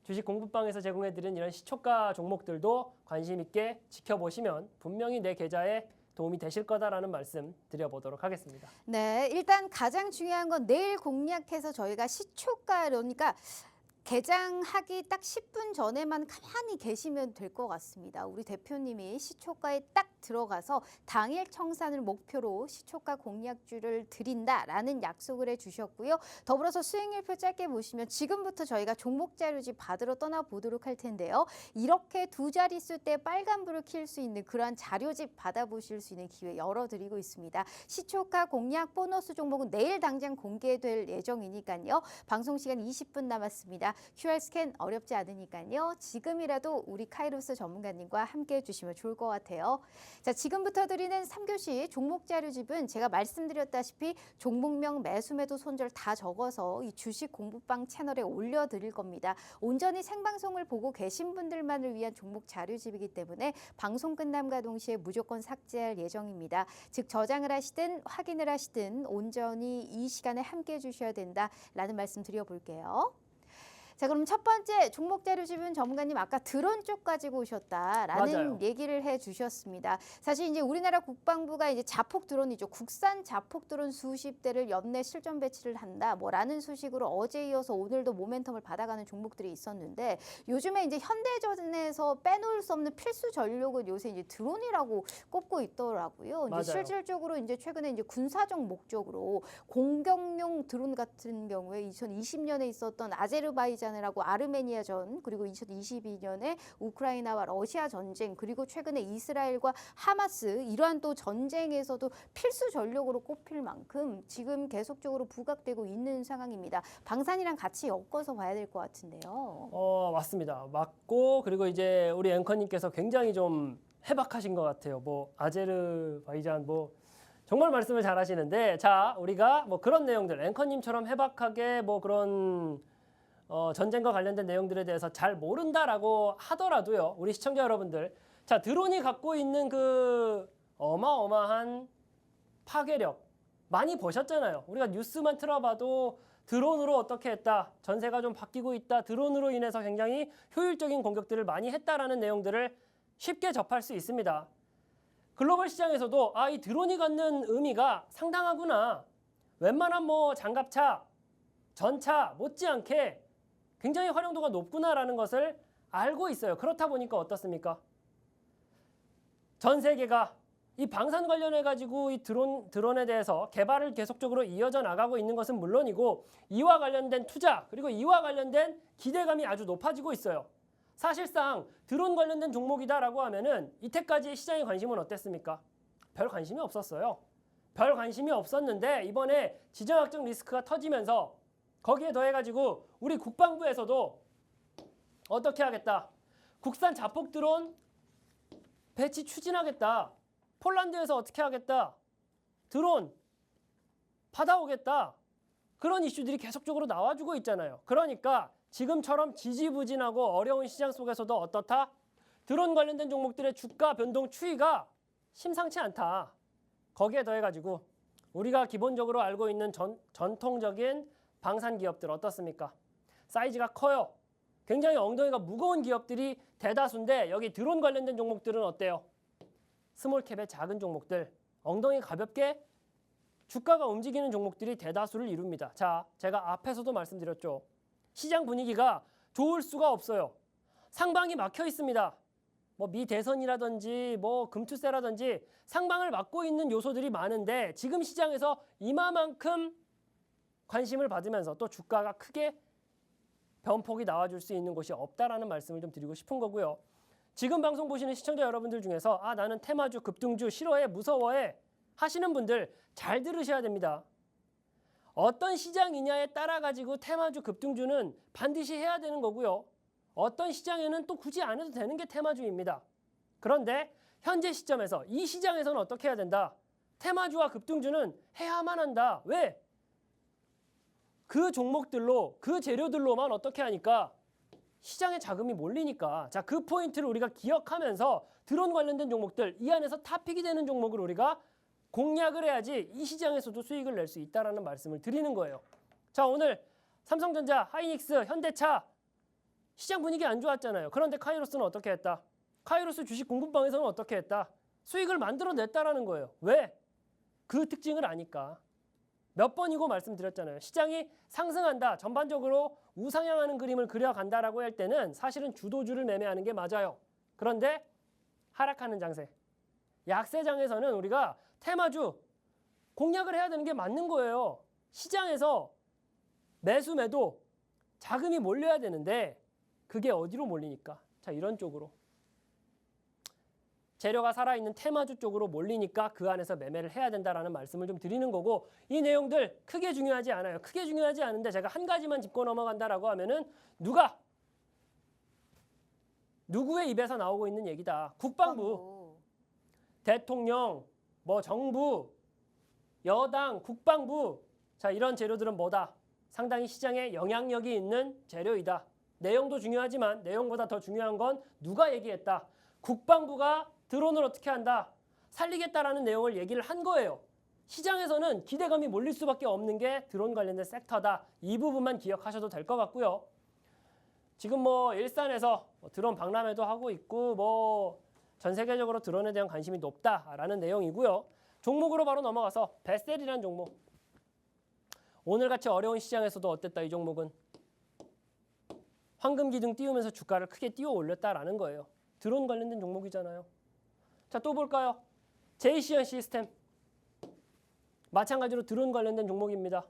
주식 공부방에서 제공해드린 이런 시초가 종목들도 관심 있게 지켜보시면 분명히 내 계좌에 도움이 되실 거다라는 말씀 드려보도록 하겠습니다. 네, 일단 가장 중요한 건 내일 공략해서 저희가 시초가 그러니까 개장하기 딱 10분 전에만 가만히 계시면 될 것 같습니다. 우리 대표님이 시초가에 딱 들어가서 당일 청산을 목표로 시초가 공략주를 드린다라는 약속을 해주셨고요. 더불어서 수익률표 짧게 보시면 지금부터 저희가 종목 자료집 받으러 떠나보도록 할 텐데요. 이렇게 두 자릿수 때 빨간불을 킬 수 있는 그러한 자료집 받아보실 수 있는 기회 열어드리고 있습니다. 시초가 공략 보너스 종목은 내일 당장 공개될 예정이니까요. 방송 시간 20분 남았습니다. QR 스캔 어렵지 않으니까요. 지금이라도 우리 카이로스 전문가님과 함께 해주시면 좋을 것 같아요. 자, 지금부터 드리는 3교시 종목 자료집은 제가 말씀드렸다시피 종목명 매수매도 손절 다 적어서 이 주식 공부방 채널에 올려드릴 겁니다. 온전히 생방송을 보고 계신 분들만을 위한 종목 자료집이기 때문에 방송 끝남과 동시에 무조건 삭제할 예정입니다. 즉 저장을 하시든 확인을 하시든 온전히 이 시간에 함께 해주셔야 된다라는 말씀 드려볼게요. 자, 그럼 첫 번째 종목 자료집은 전문가님 아까 드론 쪽 가지고 오셨다라는 맞아요. 얘기를 해주셨습니다. 사실 이제 우리나라 국방부가 이제 자폭 드론이죠. 국산 자폭 드론 수십 대를 연내 실전 배치를 한다. 뭐라는 소식으로 어제 이어서 오늘도 모멘텀을 받아가는 종목들이 있었는데 요즘에 이제 현대전에서 빼놓을 수 없는 필수 전력은 요새 이제 드론이라고 꼽고 있더라고요. 맞아요. 이제 실질적으로 이제 최근에 이제 군사적 목적으로 공격용 드론 같은 경우에 2020년에 있었던 아제르바이잔 라고 아르메니아전 그리고 2022년에 우크라이나와 러시아 전쟁 그리고 최근에 이스라엘과 하마스 이러한 또 전쟁에서도 필수 전력으로 꼽힐 만큼 지금 계속적으로 부각되고 있는 상황입니다. 방산이랑 같이 엮어서 봐야 될 것 같은데요. 맞습니다. 맞고 그리고 이제 우리 앵커님께서 굉장히 좀 해박하신 것 같아요. 뭐 아제르바이잔 뭐 정말 말씀을 잘하시는데 자 우리가 뭐 그런 내용들 앵커님처럼 해박하게 뭐 그런 전쟁과 관련된 내용들에 대해서 잘 모른다라고 하더라도요. 우리 시청자 여러분들. 자, 드론이 갖고 있는 그 어마어마한 파괴력 많이 보셨잖아요. 우리가 뉴스만 틀어봐도 드론으로 어떻게 했다. 전세가 좀 바뀌고 있다. 드론으로 인해서 굉장히 효율적인 공격들을 많이 했다라는 내용들을 쉽게 접할 수 있습니다. 글로벌 시장에서도 이 드론이 갖는 의미가 상당하구나. 웬만한 뭐 장갑차, 전차 못지않게 굉장히 활용도가 높구나라는 것을 알고 있어요. 그렇다 보니까 어떻습니까? 전 세계가 이 방산 관련해 가지고 이 드론에 대해서 개발을 계속적으로 이어져 나가고 있는 것은 물론이고 이와 관련된 투자 그리고 이와 관련된 기대감이 아주 높아지고 있어요. 사실상 드론 관련된 종목이다라고 하면은 이때까지 시장의 관심은 어땠습니까? 별 관심이 없었어요. 별 관심이 없었는데 이번에 지정학적 리스크가 터지면서 거기에 더해가지고 우리 국방부에서도 어떻게 하겠다. 국산 자폭 드론 배치 추진하겠다. 폴란드에서 어떻게 하겠다. 드론 받아오겠다. 그런 이슈들이 계속적으로 나와주고 있잖아요. 그러니까 지금처럼 지지부진하고 어려운 시장 속에서도 어떻다? 드론 관련된 종목들의 주가 변동 추이가 심상치 않다. 거기에 더해가지고 우리가 기본적으로 알고 있는 전통적인 방산 기업들 어떻습니까? 사이즈가 커요. 굉장히 엉덩이가 무거운 기업들이 대다수인데 여기 드론 관련된 종목들은 어때요? 스몰캡의 작은 종목들, 엉덩이 가볍게 주가가 움직이는 종목들이 대다수를 이룹니다. 자, 제가 앞에서도 말씀드렸죠. 시장 분위기가 좋을 수가 없어요. 상방이 막혀 있습니다. 뭐 미대선이라든지 뭐 금투세라든지 상방을 막고 있는 요소들이 많은데 지금 시장에서 이마만큼 관심을 받으면서 또 주가가 크게 변폭이 나와줄 수 있는 곳이 없다라는 말씀을 좀 드리고 싶은 거고요. 지금 방송 보시는 시청자 여러분들 중에서 나는 테마주, 급등주 싫어해, 무서워해 하시는 분들 잘 들으셔야 됩니다. 어떤 시장이냐에 따라 가지고 테마주, 급등주는 반드시 해야 되는 거고요. 어떤 시장에는 또 굳이 안 해도 되는 게 테마주입니다. 그런데 현재 시점에서 이 시장에서는 어떻게 해야 된다? 테마주와 급등주는 해야만 한다. 왜? 그 종목들로 그 재료들로만 어떻게 하니까 시장에 자금이 몰리니까 자, 그 포인트를 우리가 기억하면서 드론 관련된 종목들 이 안에서 탑픽이 되는 종목을 우리가 공략을 해야지 이 시장에서도 수익을 낼 수 있다라는 말씀을 드리는 거예요. 자, 오늘 삼성전자, 하이닉스, 현대차 시장 분위기 안 좋았잖아요. 그런데 카이로스는 어떻게 했다? 카이로스 주식 공부방에서는 어떻게 했다? 수익을 만들어냈다라는 거예요. 왜? 그 특징을 아니까. 몇 번이고 말씀드렸잖아요. 시장이 상승한다, 전반적으로 우상향하는 그림을 그려간다라고 할 때는 사실은 주도주를 매매하는 게 맞아요. 그런데 하락하는 장세, 약세장에서는 우리가 테마주 공략을 해야 되는 게 맞는 거예요. 시장에서 매수 매도 자금이 몰려야 되는데 그게 어디로 몰리니까? 자, 이런 쪽으로. 재료가 살아있는 테마주 쪽으로 몰리니까 그 안에서 매매를 해야 된다라는 말씀을 좀 드리는 거고, 이 내용들 크게 중요하지 않아요. 크게 중요하지 않은데 제가 한 가지만 짚고 넘어간다라고 하면은 누구의 입에서 나오고 있는 얘기다. 국방부, 대통령, 뭐 정부, 여당, 국방부. 자, 이런 재료들은 뭐다? 상당히 시장에 영향력이 있는 재료이다. 내용도 중요하지만 내용보다 더 중요한 건 누가 얘기했다. 국방부가 드론을 어떻게 한다, 살리겠다라는 내용을 얘기를 한 거예요. 시장에서는 기대감이 몰릴 수밖에 없는 게 드론 관련된 섹터다. 이 부분만 기억하셔도 될 것 같고요. 지금 뭐 일산에서 드론 박람회도 하고 있고 뭐 전 세계적으로 드론에 대한 관심이 높다라는 내용이고요. 종목으로 바로 넘어가서 베셀이라는 종목. 오늘같이 어려운 시장에서도 어땠다, 이 종목은? 황금 기둥 띄우면서 주가를 크게 띄워 올렸다라는 거예요. 드론 관련된 종목이잖아요. 자, 또 볼까요? 제이시언 시스템. 마찬가지로 드론 관련된 종목입니다.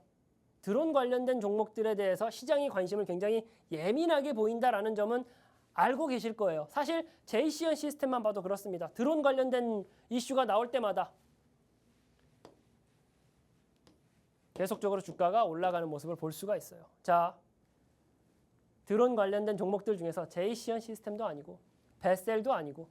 드론 관련된 종목들에 대해서 시장이 관심을 굉장히 예민하게 보인다라는 점은 알고 계실 거예요. 사실 제이시언 시스템만 봐도 그렇습니다. 드론 관련된 이슈가 나올 때마다 계속적으로 주가가 올라가는 모습을 볼 수가 있어요. 자, 드론 관련된 종목들 중에서 제이시언 시스템도 아니고 베셀도 아니고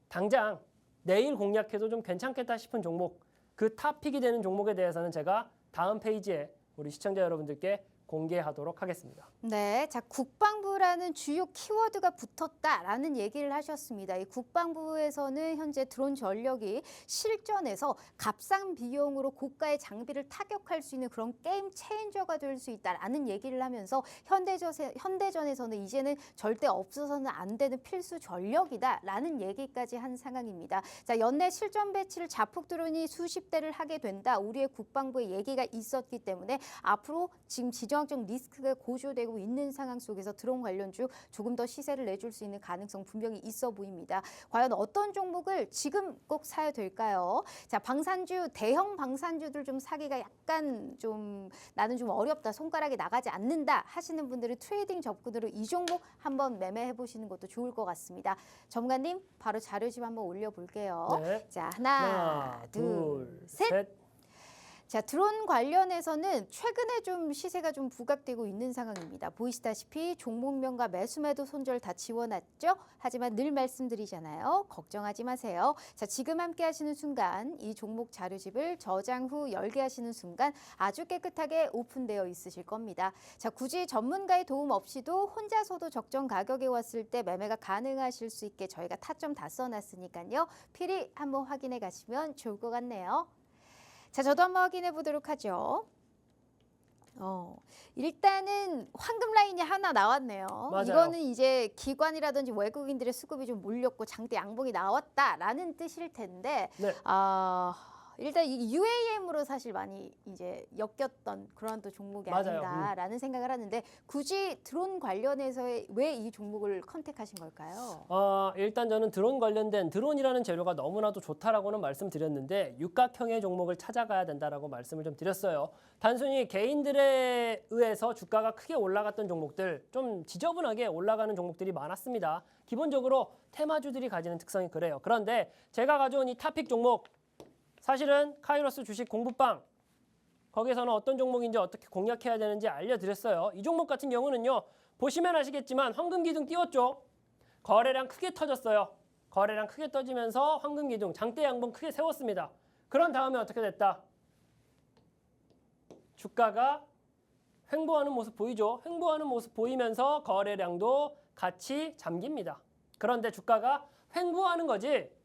당장 내일 공략해도 좀 괜찮겠다 싶은 종목, 그 탑픽이 되는 종목에 대해서는 제가 다음 페이지에 우리 시청자 여러분들께 공개하도록 하겠습니다. 네, 자, 국방부라는 주요 키워드가 붙었다라는 얘기를 하셨습니다. 이 국방부에서는 현재 드론 전력이 실전에서 값싼 비용으로 고가의 장비를 타격할 수 있는 그런 게임 체인저가 될 수 있다라는 얘기를 하면서 현대전에서는 이제는 절대 없어서는 안 되는 필수 전력이다라는 얘기까지 한 상황입니다. 자, 연내 실전 배치를 자폭 드론이 수십 대를 하게 된다. 우리의 국방부의 얘기가 있었기 때문에 앞으로 지금 지정학적 리스크가 고조되고 있는 상황 속에서 드론 관련주 조금 더 시세를 내줄 수 있는 가능성 분명히 있어 보입니다. 과연 어떤 종목을 지금 꼭 사야 될까요? 자, 방산주, 대형 방산주들 좀 사기가 약간 좀 나는 좀 어렵다, 손가락이 나가지 않는다 하시는 분들은 트레이딩 접근으로 이 종목 한번 매매해 보시는 것도 좋을 것 같습니다. 전문가님, 바로 자료집 한번 올려볼게요. 네. 자, 하나, 둘, 셋. 자, 드론 관련해서는 최근에 좀 시세가 좀 부각되고 있는 상황입니다. 보이시다시피 종목명과 매수매도 손절 다 지워놨죠? 하지만 늘 말씀드리잖아요. 걱정하지 마세요. 자, 지금 함께 하시는 순간 이 종목 자료집을 저장 후 열게 하시는 순간 아주 깨끗하게 오픈되어 있으실 겁니다. 자, 굳이 전문가의 도움 없이도 혼자서도 적정 가격에 왔을 때 매매가 가능하실 수 있게 저희가 타점 다 써놨으니까요. 필히 한번 확인해 가시면 좋을 것 같네요. 자, 저도 한번 확인해 보도록 하죠. 일단은 황금 라인이 하나 나왔네요. 맞아요. 이거는 이제 기관이라든지 외국인들의 수급이 좀 몰렸고 장대 양봉이 나왔다라는 뜻일 텐데, 네. 일단 이 UAM으로 사실 많이 이제 엮였던 그런 또 종목이 맞아요. 아닌가라는 생각을 하는데, 굳이 드론 관련해서 왜 이 종목을 컨택하신 걸까요? 일단 저는 드론 관련된 드론이라는 재료가 너무나도 좋다라고는 말씀드렸는데 육각형의 종목을 찾아가야 된다라고 말씀을 좀 드렸어요. 단순히 개인들에 의해서 주가가 크게 올라갔던 종목들, 좀 지저분하게 올라가는 종목들이 많았습니다. 기본적으로 테마주들이 가지는 특성이 그래요. 그런데 제가 가져온 이 탑픽 종목, 사실은 카이로스 주식 공부방, 거기에서는 어떤 종목인지 어떻게 공략해야 되는지 알려드렸어요. 이 종목 같은 경우는요, 보시면 아시겠지만 황금 기둥 띄웠죠. 거래량 크게 터졌어요. 거래량 크게 터지면서 황금 기둥, 장대 양봉 크게 세웠습니다. 그런 다음에 어떻게 됐다? 주가가 횡보하는 모습 보이죠? 횡보하는 모습 보이면서 거래량도 같이 잠깁니다. 그런데 주가가 횡보하는 거지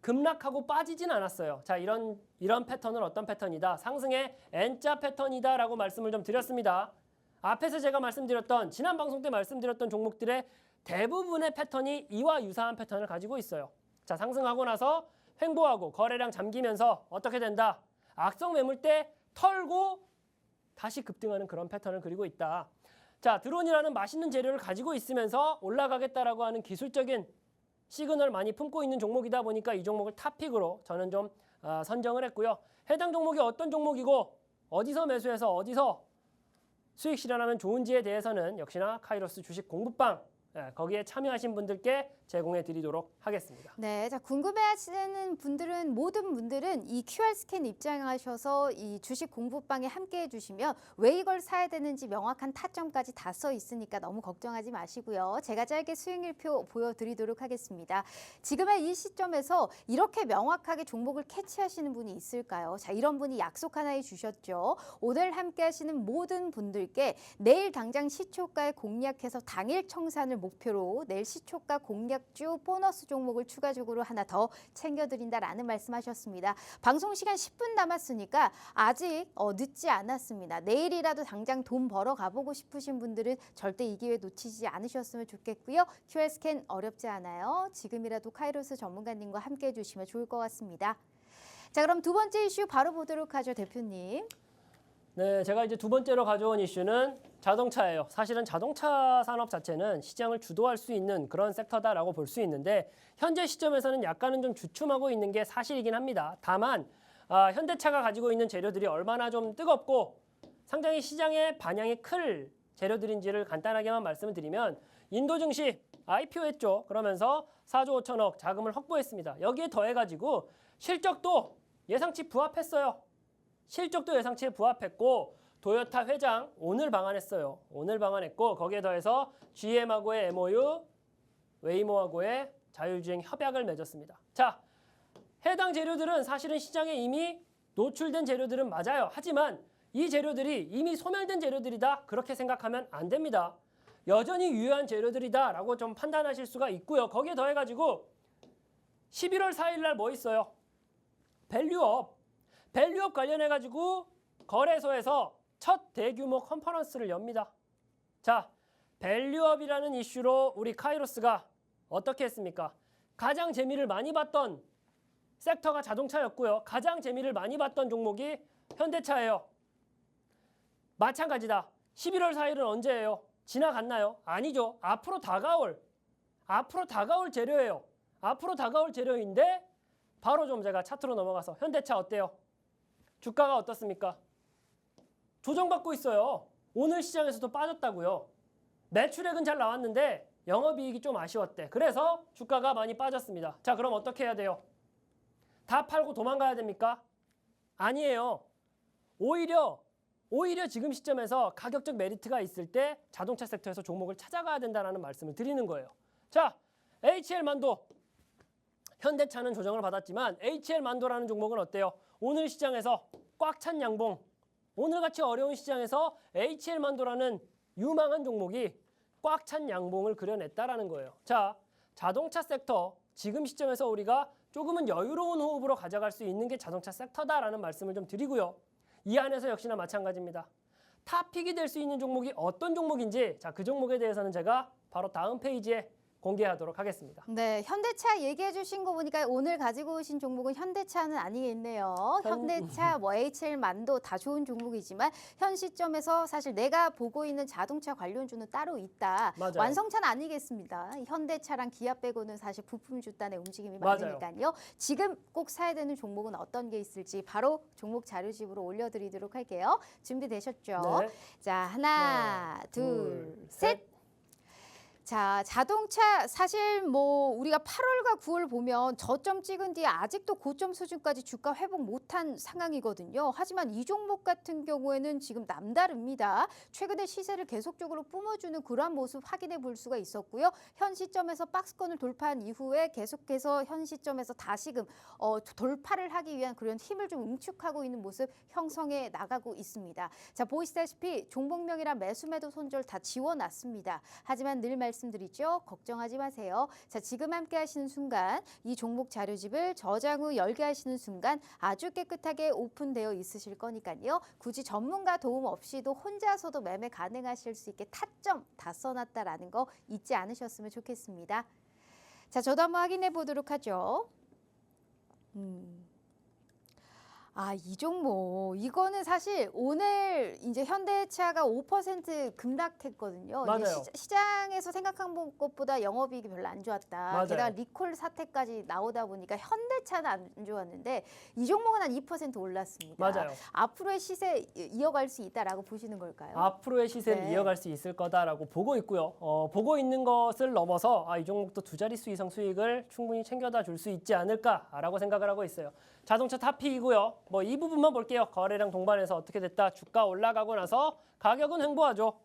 급락하고 빠지진 않았어요. 자, 이런 패턴은 어떤 패턴이다? 상승의 N자 패턴이다라고 말씀을 좀 드렸습니다. 앞에서 제가 말씀드렸던, 지난 방송 때 말씀드렸던 종목들의 대부분의 패턴이 이와 유사한 패턴을 가지고 있어요. 자, 상승하고 나서 횡보하고 거래량 잠기면서 어떻게 된다? 악성 매물대 털고 다시 급등하는 그런 패턴을 그리고 있다. 자, 드론이라는 맛있는 재료를 가지고 있으면서 올라가겠다라고 하는 기술적인 시그널 많이 품고 있는 종목이다 보니까 이 종목을 탑픽으로 저는 좀 선정을 했고요. 해당 종목이 어떤 종목이고 어디서 매수해서 어디서 수익 실현하면 좋은지에 대해서는 역시나 카이로스 주식 공부방 거기에 참여하신 분들께 제공해 드리도록 하겠습니다. 네, 자 궁금해하시는 분들은 모든 분들은 이 QR 스캔 입장하셔서 이 주식 공부방에 함께 해주시면 왜 이걸 사야 되는지 명확한 타점까지 다 써 있으니까 너무 걱정하지 마시고요. 제가 짧게 수익률표 보여드리도록 하겠습니다. 지금의 이 시점에서 이렇게 명확하게 종목을 캐치하시는 분이 있을까요? 자, 이런 분이 약속 하나 해주셨죠. 오늘 함께하시는 모든 분들께 내일 당장 시초가에 공략해서 당일 청산을 목표로 내일 시초가 공략주 보너스 종목을 추가적으로 하나 더 챙겨드린다라는 말씀하셨습니다. 방송 시간 10분 남았으니까 아직 늦지 않았습니다. 내일이라도 당장 돈 벌어 가보고 싶으신 분들은 절대 이 기회 놓치지 않으셨으면 좋겠고요. QR 스캔 어렵지 않아요. 지금이라도 카이로스 전문가님과 함께 해주시면 좋을 것 같습니다. 자, 그럼 두 번째 이슈 바로 보도록 하죠, 대표님. 네, 제가 이제 두 번째로 가져온 이슈는 자동차예요. 사실은 자동차 산업 자체는 시장을 주도할 수 있는 그런 섹터다라고 볼 수 있는데 현재 시점에서는 약간은 좀 주춤하고 있는 게 사실이긴 합니다. 다만 현대차가 가지고 있는 재료들이 얼마나 좀 뜨겁고 상당히 시장의 반향이 클 재료들인지를 간단하게만 말씀을 드리면 인도 증시 IPO했죠. 그러면서 4조 5천억 자금을 확보했습니다. 여기에 더해가지고 실적도 예상치 부합했어요. 실적도 예상치에 부합했고 도요타 회장 오늘 방한했어요. 오늘 방한했고 거기에 더해서 GM하고의 MOU, 웨이모하고의 자율주행 협약을 맺었습니다. 자, 해당 재료들은 사실은 시장에 이미 노출된 재료들은 맞아요. 하지만 이 재료들이 이미 소멸된 재료들이다. 그렇게 생각하면 안 됩니다. 여전히 유효한 재료들이다라고 좀 판단하실 수가 있고요. 거기에 더해가지고 11월 4일 날 뭐 있어요? 밸류업 관련해가지고 거래소에서 첫 대규모 컨퍼런스를 엽니다. 자, 밸류업이라는 이슈로 우리 카이로스가 어떻게 했습니까? 가장 재미를 많이 봤던 섹터가 자동차였고요. 가장 재미를 많이 봤던 종목이 현대차예요. 마찬가지다. 11월 4일은 언제예요? 지나갔나요? 아니죠. 앞으로 다가올 재료예요. 앞으로 다가올 재료인데 바로 좀 제가 차트로 넘어가서 현대차 어때요? 주가가 어떻습니까? 조정받고 있어요. 오늘 시장에서도 빠졌다고요. 매출액은 잘 나왔는데 영업이익이 좀 아쉬웠대. 그래서 주가가 많이 빠졌습니다. 자, 그럼 어떻게 해야 돼요? 다 팔고 도망가야 됩니까? 아니에요. 오히려 지금 시점에서 가격적 메리트가 있을 때 자동차 섹터에서 종목을 찾아가야 된다는 말씀을 드리는 거예요. 자, HL만도 현대차는 조정을 받았지만 HL만도라는 종목은 어때요? 오늘 시장에서 꽉 찬 양봉, 오늘같이 어려운 시장에서 HL만도라는 유망한 종목이 꽉 찬 양봉을 그려냈다라는 거예요. 자, 자동차 섹터 지금 시점에서 우리가 조금은 여유로운 호흡으로 가져갈 수 있는 게 자동차 섹터다라는 말씀을 좀 드리고요. 이 안에서 역시나 마찬가지입니다. 탑픽이 될 수 있는 종목이 어떤 종목인지 자, 그 종목에 대해서는 제가 바로 다음 페이지에 공개하도록 하겠습니다. 네, 현대차 얘기해 주신 거 보니까 오늘 가지고 오신 종목은 현대차는 아니겠네요. 현대차, 뭐 HL만도 다 좋은 종목이지만 현 시점에서 사실 내가 보고 있는 자동차 관련주는 따로 있다. 맞아요. 완성차는 아니겠습니다. 현대차랑 기아 빼고는 사실 부품 주단의 움직임이 맞아요. 많으니까요. 지금 꼭 사야 되는 종목은 어떤 게 있을지 바로 종목 자료집으로 올려드리도록 할게요. 준비되셨죠? 네. 자, 하나, 둘, 셋. 자, 자동차 사실 뭐 우리가 8월과 9월 보면 저점 찍은 뒤에 아직도 고점 수준까지 주가 회복 못한 상황이거든요. 하지만 이 종목 같은 경우에는 지금 남다릅니다. 최근에 시세를 계속적으로 뿜어주는 그러한 모습 확인해 볼 수가 있었고요. 현 시점에서 박스권을 돌파한 이후에 계속해서 현 시점에서 다시금 돌파를 하기 위한 그런 힘을 좀 응축하고 있는 모습 형성해 나가고 있습니다. 자, 보시다시피 종목명이랑 매수매도 손절 다 지워놨습니다. 하지만 늘 말씀드리죠. 걱정하지 마세요. 자, 지금 함께 하시는 순간 이 종목 자료집을 저장 후 열게 하시는 순간 아주 깨끗하게 오픈되어 있으실 거니까요. 굳이 전문가 도움 없이도 혼자서도 매매 가능하실 수 있게 타점 다 써놨다라는 거 잊지 않으셨으면 좋겠습니다. 자, 저도 한번 확인해 보도록 하죠. 이 종목 이거는 사실 오늘 이제 현대차가 5% 급락했거든요. 이제 맞아요. 시장에서 생각한 것보다 영업이익이 별로 안 좋았다. 맞아요. 게다가 리콜 사태까지 나오다 보니까 현대차는 안 좋았는데 이 종목은 한 2% 올랐습니다. 맞아요. 앞으로의 시세 이어갈 수 있다라고 보시는 걸까요? 앞으로의 시세를 네. 이어갈 수 있을 거다라고 보고 있고요. 보고 있는 것을 넘어서 이 종목도 두 자릿수 이상 수익을 충분히 챙겨다 줄 수 있지 않을까라고 생각을 하고 있어요. 자동차 탑픽이고요. 뭐 이 부분만 볼게요. 거래량 동반해서 어떻게 됐다. 주가 올라가고 나서 가격은 횡보하죠.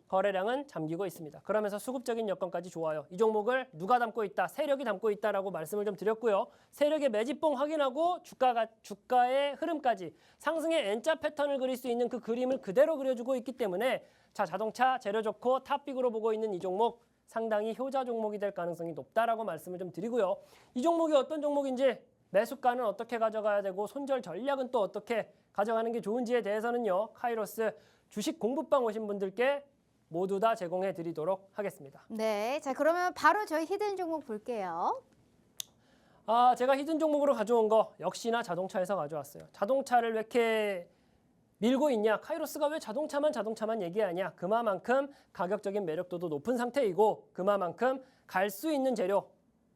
거래량은 잠기고 있습니다. 그러면서 수급적인 여건까지 좋아요. 이 종목을 누가 담고 있다, 세력이 담고 있다라고 말씀을 좀 드렸고요. 세력의 매집봉 확인하고 주가의 흐름까지 상승의 N자 패턴을 그릴 수 있는 그 그림을 그대로 그려주고 있기 때문에 자동차 재료 좋고 탑픽으로 보고 있는 이 종목 상당히 효자 종목이 될 가능성이 높다라고 말씀을 좀 드리고요. 이 종목이 어떤 종목인지 매수가는 어떻게 가져가야 되고 손절 전략은 또 어떻게 가져가는 게 좋은지에 대해서는요. 카이로스 주식 공부방 오신 분들께 모두 다 제공해 드리도록 하겠습니다. 네, 자 그러면 바로 저희 히든 종목 볼게요. 제가 히든 종목으로 가져온 거 역시나 자동차에서 가져왔어요. 자동차를 왜 이렇게 밀고 있냐? 카이로스가 왜 자동차만 얘기하냐? 그만큼 가격적인 매력도도 높은 상태이고 그만큼 갈 수 있는 재료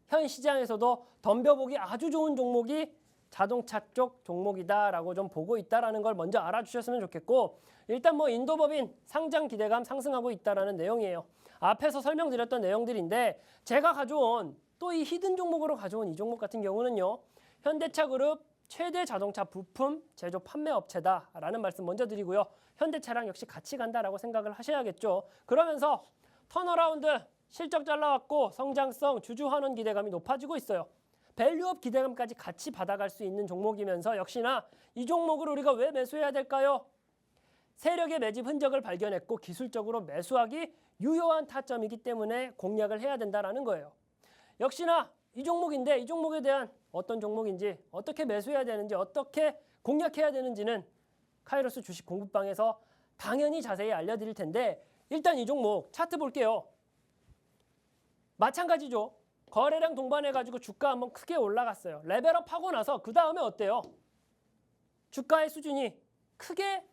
현 시장에서도 덤벼보기 아주 좋은 종목이 자동차 쪽 종목이다라고 좀 보고 있다라는 걸 먼저 알아주셨으면 좋겠고 일단 뭐 인도법인 상장 기대감 상승하고 있다라는 내용이에요. 앞에서 설명드렸던 내용들인데 제가 가져온 또 이 히든 종목으로 가져온 이 종목 같은 경우는요. 현대차그룹 최대 자동차 부품 제조 판매 업체다라는 말씀 먼저 드리고요. 현대차랑 역시 같이 간다라고 생각을 하셔야겠죠. 그러면서 턴어라운드 실적 잘 나왔고 성장성 주주 환원 기대감이 높아지고 있어요. 밸류업 기대감까지 같이 받아갈 수 있는 종목이면서 역시나 이 종목을 우리가 왜 매수해야 될까요? 세력의 매집 흔적을 발견했고 기술적으로 매수하기 유효한 타점이기 때문에 공략을 해야 된다는 거예요. 역시나 이 종목인데 이 종목에 대한 어떤 종목인지 어떻게 매수해야 되는지 어떻게 공략해야 되는지는 카이로스 주식 공부방에서 당연히 자세히 알려드릴 텐데 일단 이 종목 차트 볼게요. 마찬가지죠. 거래량 동반해가지고 주가 한번 크게 올라갔어요. 레벨업 하고 나서 그 다음에 어때요? 주가의 수준이 크게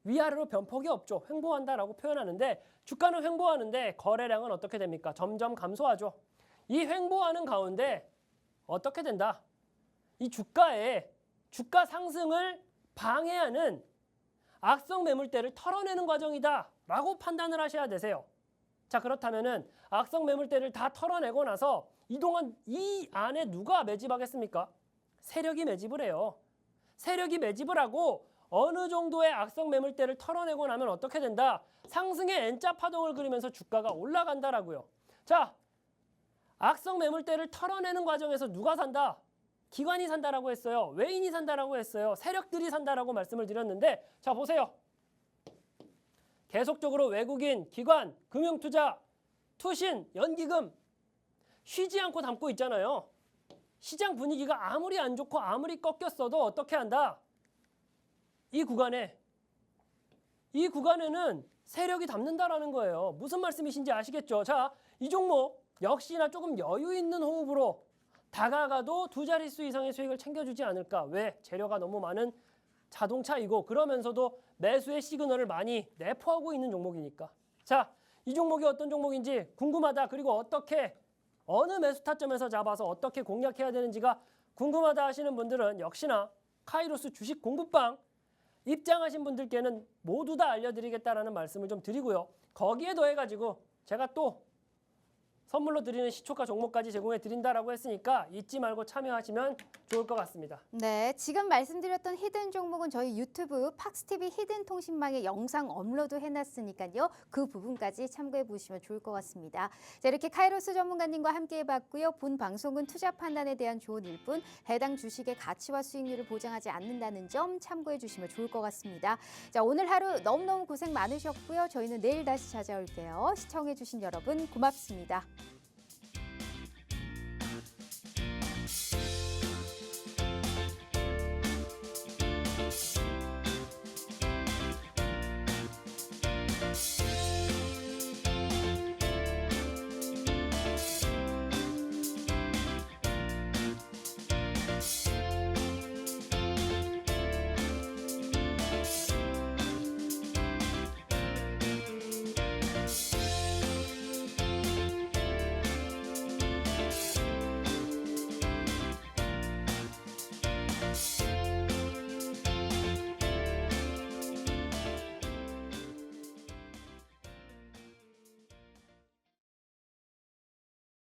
위아래로 변폭이 없죠. 횡보한다라고 표현하는데 주가는 횡보하는데 거래량은 어떻게 됩니까? 점점 감소하죠. 이 횡보하는 가운데 어떻게 된다? 이 주가 상승을 방해하는 악성 매물대를 털어내는 과정이다 라고 판단을 하셔야 되세요. 자 그렇다면은 악성 매물대를 다 털어내고 나서 이동안 이 안에 누가 매집하겠습니까? 세력이 매집을 해요. 세력이 매집을 하고 어느 정도의 악성 매물대를 털어내고 나면 어떻게 된다? 상승의 N자 파동을 그리면서 주가가 올라간다라고요. 자, 악성 매물대를 털어내는 과정에서 누가 산다? 기관이 산다라고 했어요. 외인이 산다라고 했어요. 세력들이 산다라고 말씀을 드렸는데 자 보세요. 계속적으로 외국인, 기관, 금융투자, 투신, 연기금 쉬지 않고 담고 있잖아요. 시장 분위기가 아무리 안 좋고 아무리 꺾였어도 어떻게 한다? 이 구간에는 세력이 담는다라는 거예요. 무슨 말씀이신지 아시겠죠? 자, 이 종목 역시나 조금 여유 있는 호흡으로 다가가도 두 자릿수 이상의 수익을 챙겨주지 않을까? 왜? 재료가 너무 많은 자동차이고 그러면서도 매수의 시그널을 많이 내포하고 있는 종목이니까. 자, 이 종목이 어떤 종목인지 궁금하다. 그리고 어떻게 어느 매수 타점에서 잡아서 어떻게 공략해야 되는지가 궁금하다 하시는 분들은 역시나 카이로스 주식 공부방 입장하신 분들께는 모두 다 알려드리겠다라는 말씀을 좀 드리고요. 거기에 더해가지고 제가 또 선물로 드리는 시초가 종목까지 제공해 드린다라고 했으니까 잊지 말고 참여하시면 좋을 것 같습니다. 네, 지금 말씀드렸던 히든 종목은 저희 유튜브 팍스TV 히든 통신망에 영상 업로드 해놨으니까요. 그 부분까지 참고해 보시면 좋을 것 같습니다. 자, 이렇게 카이로스 전문가님과 함께 해봤고요. 본 방송은 투자 판단에 대한 조언일 뿐 해당 주식의 가치와 수익률을 보장하지 않는다는 점 참고해 주시면 좋을 것 같습니다. 자, 오늘 하루 너무너무 고생 많으셨고요. 저희는 내일 다시 찾아올게요. 시청해 주신 여러분 고맙습니다.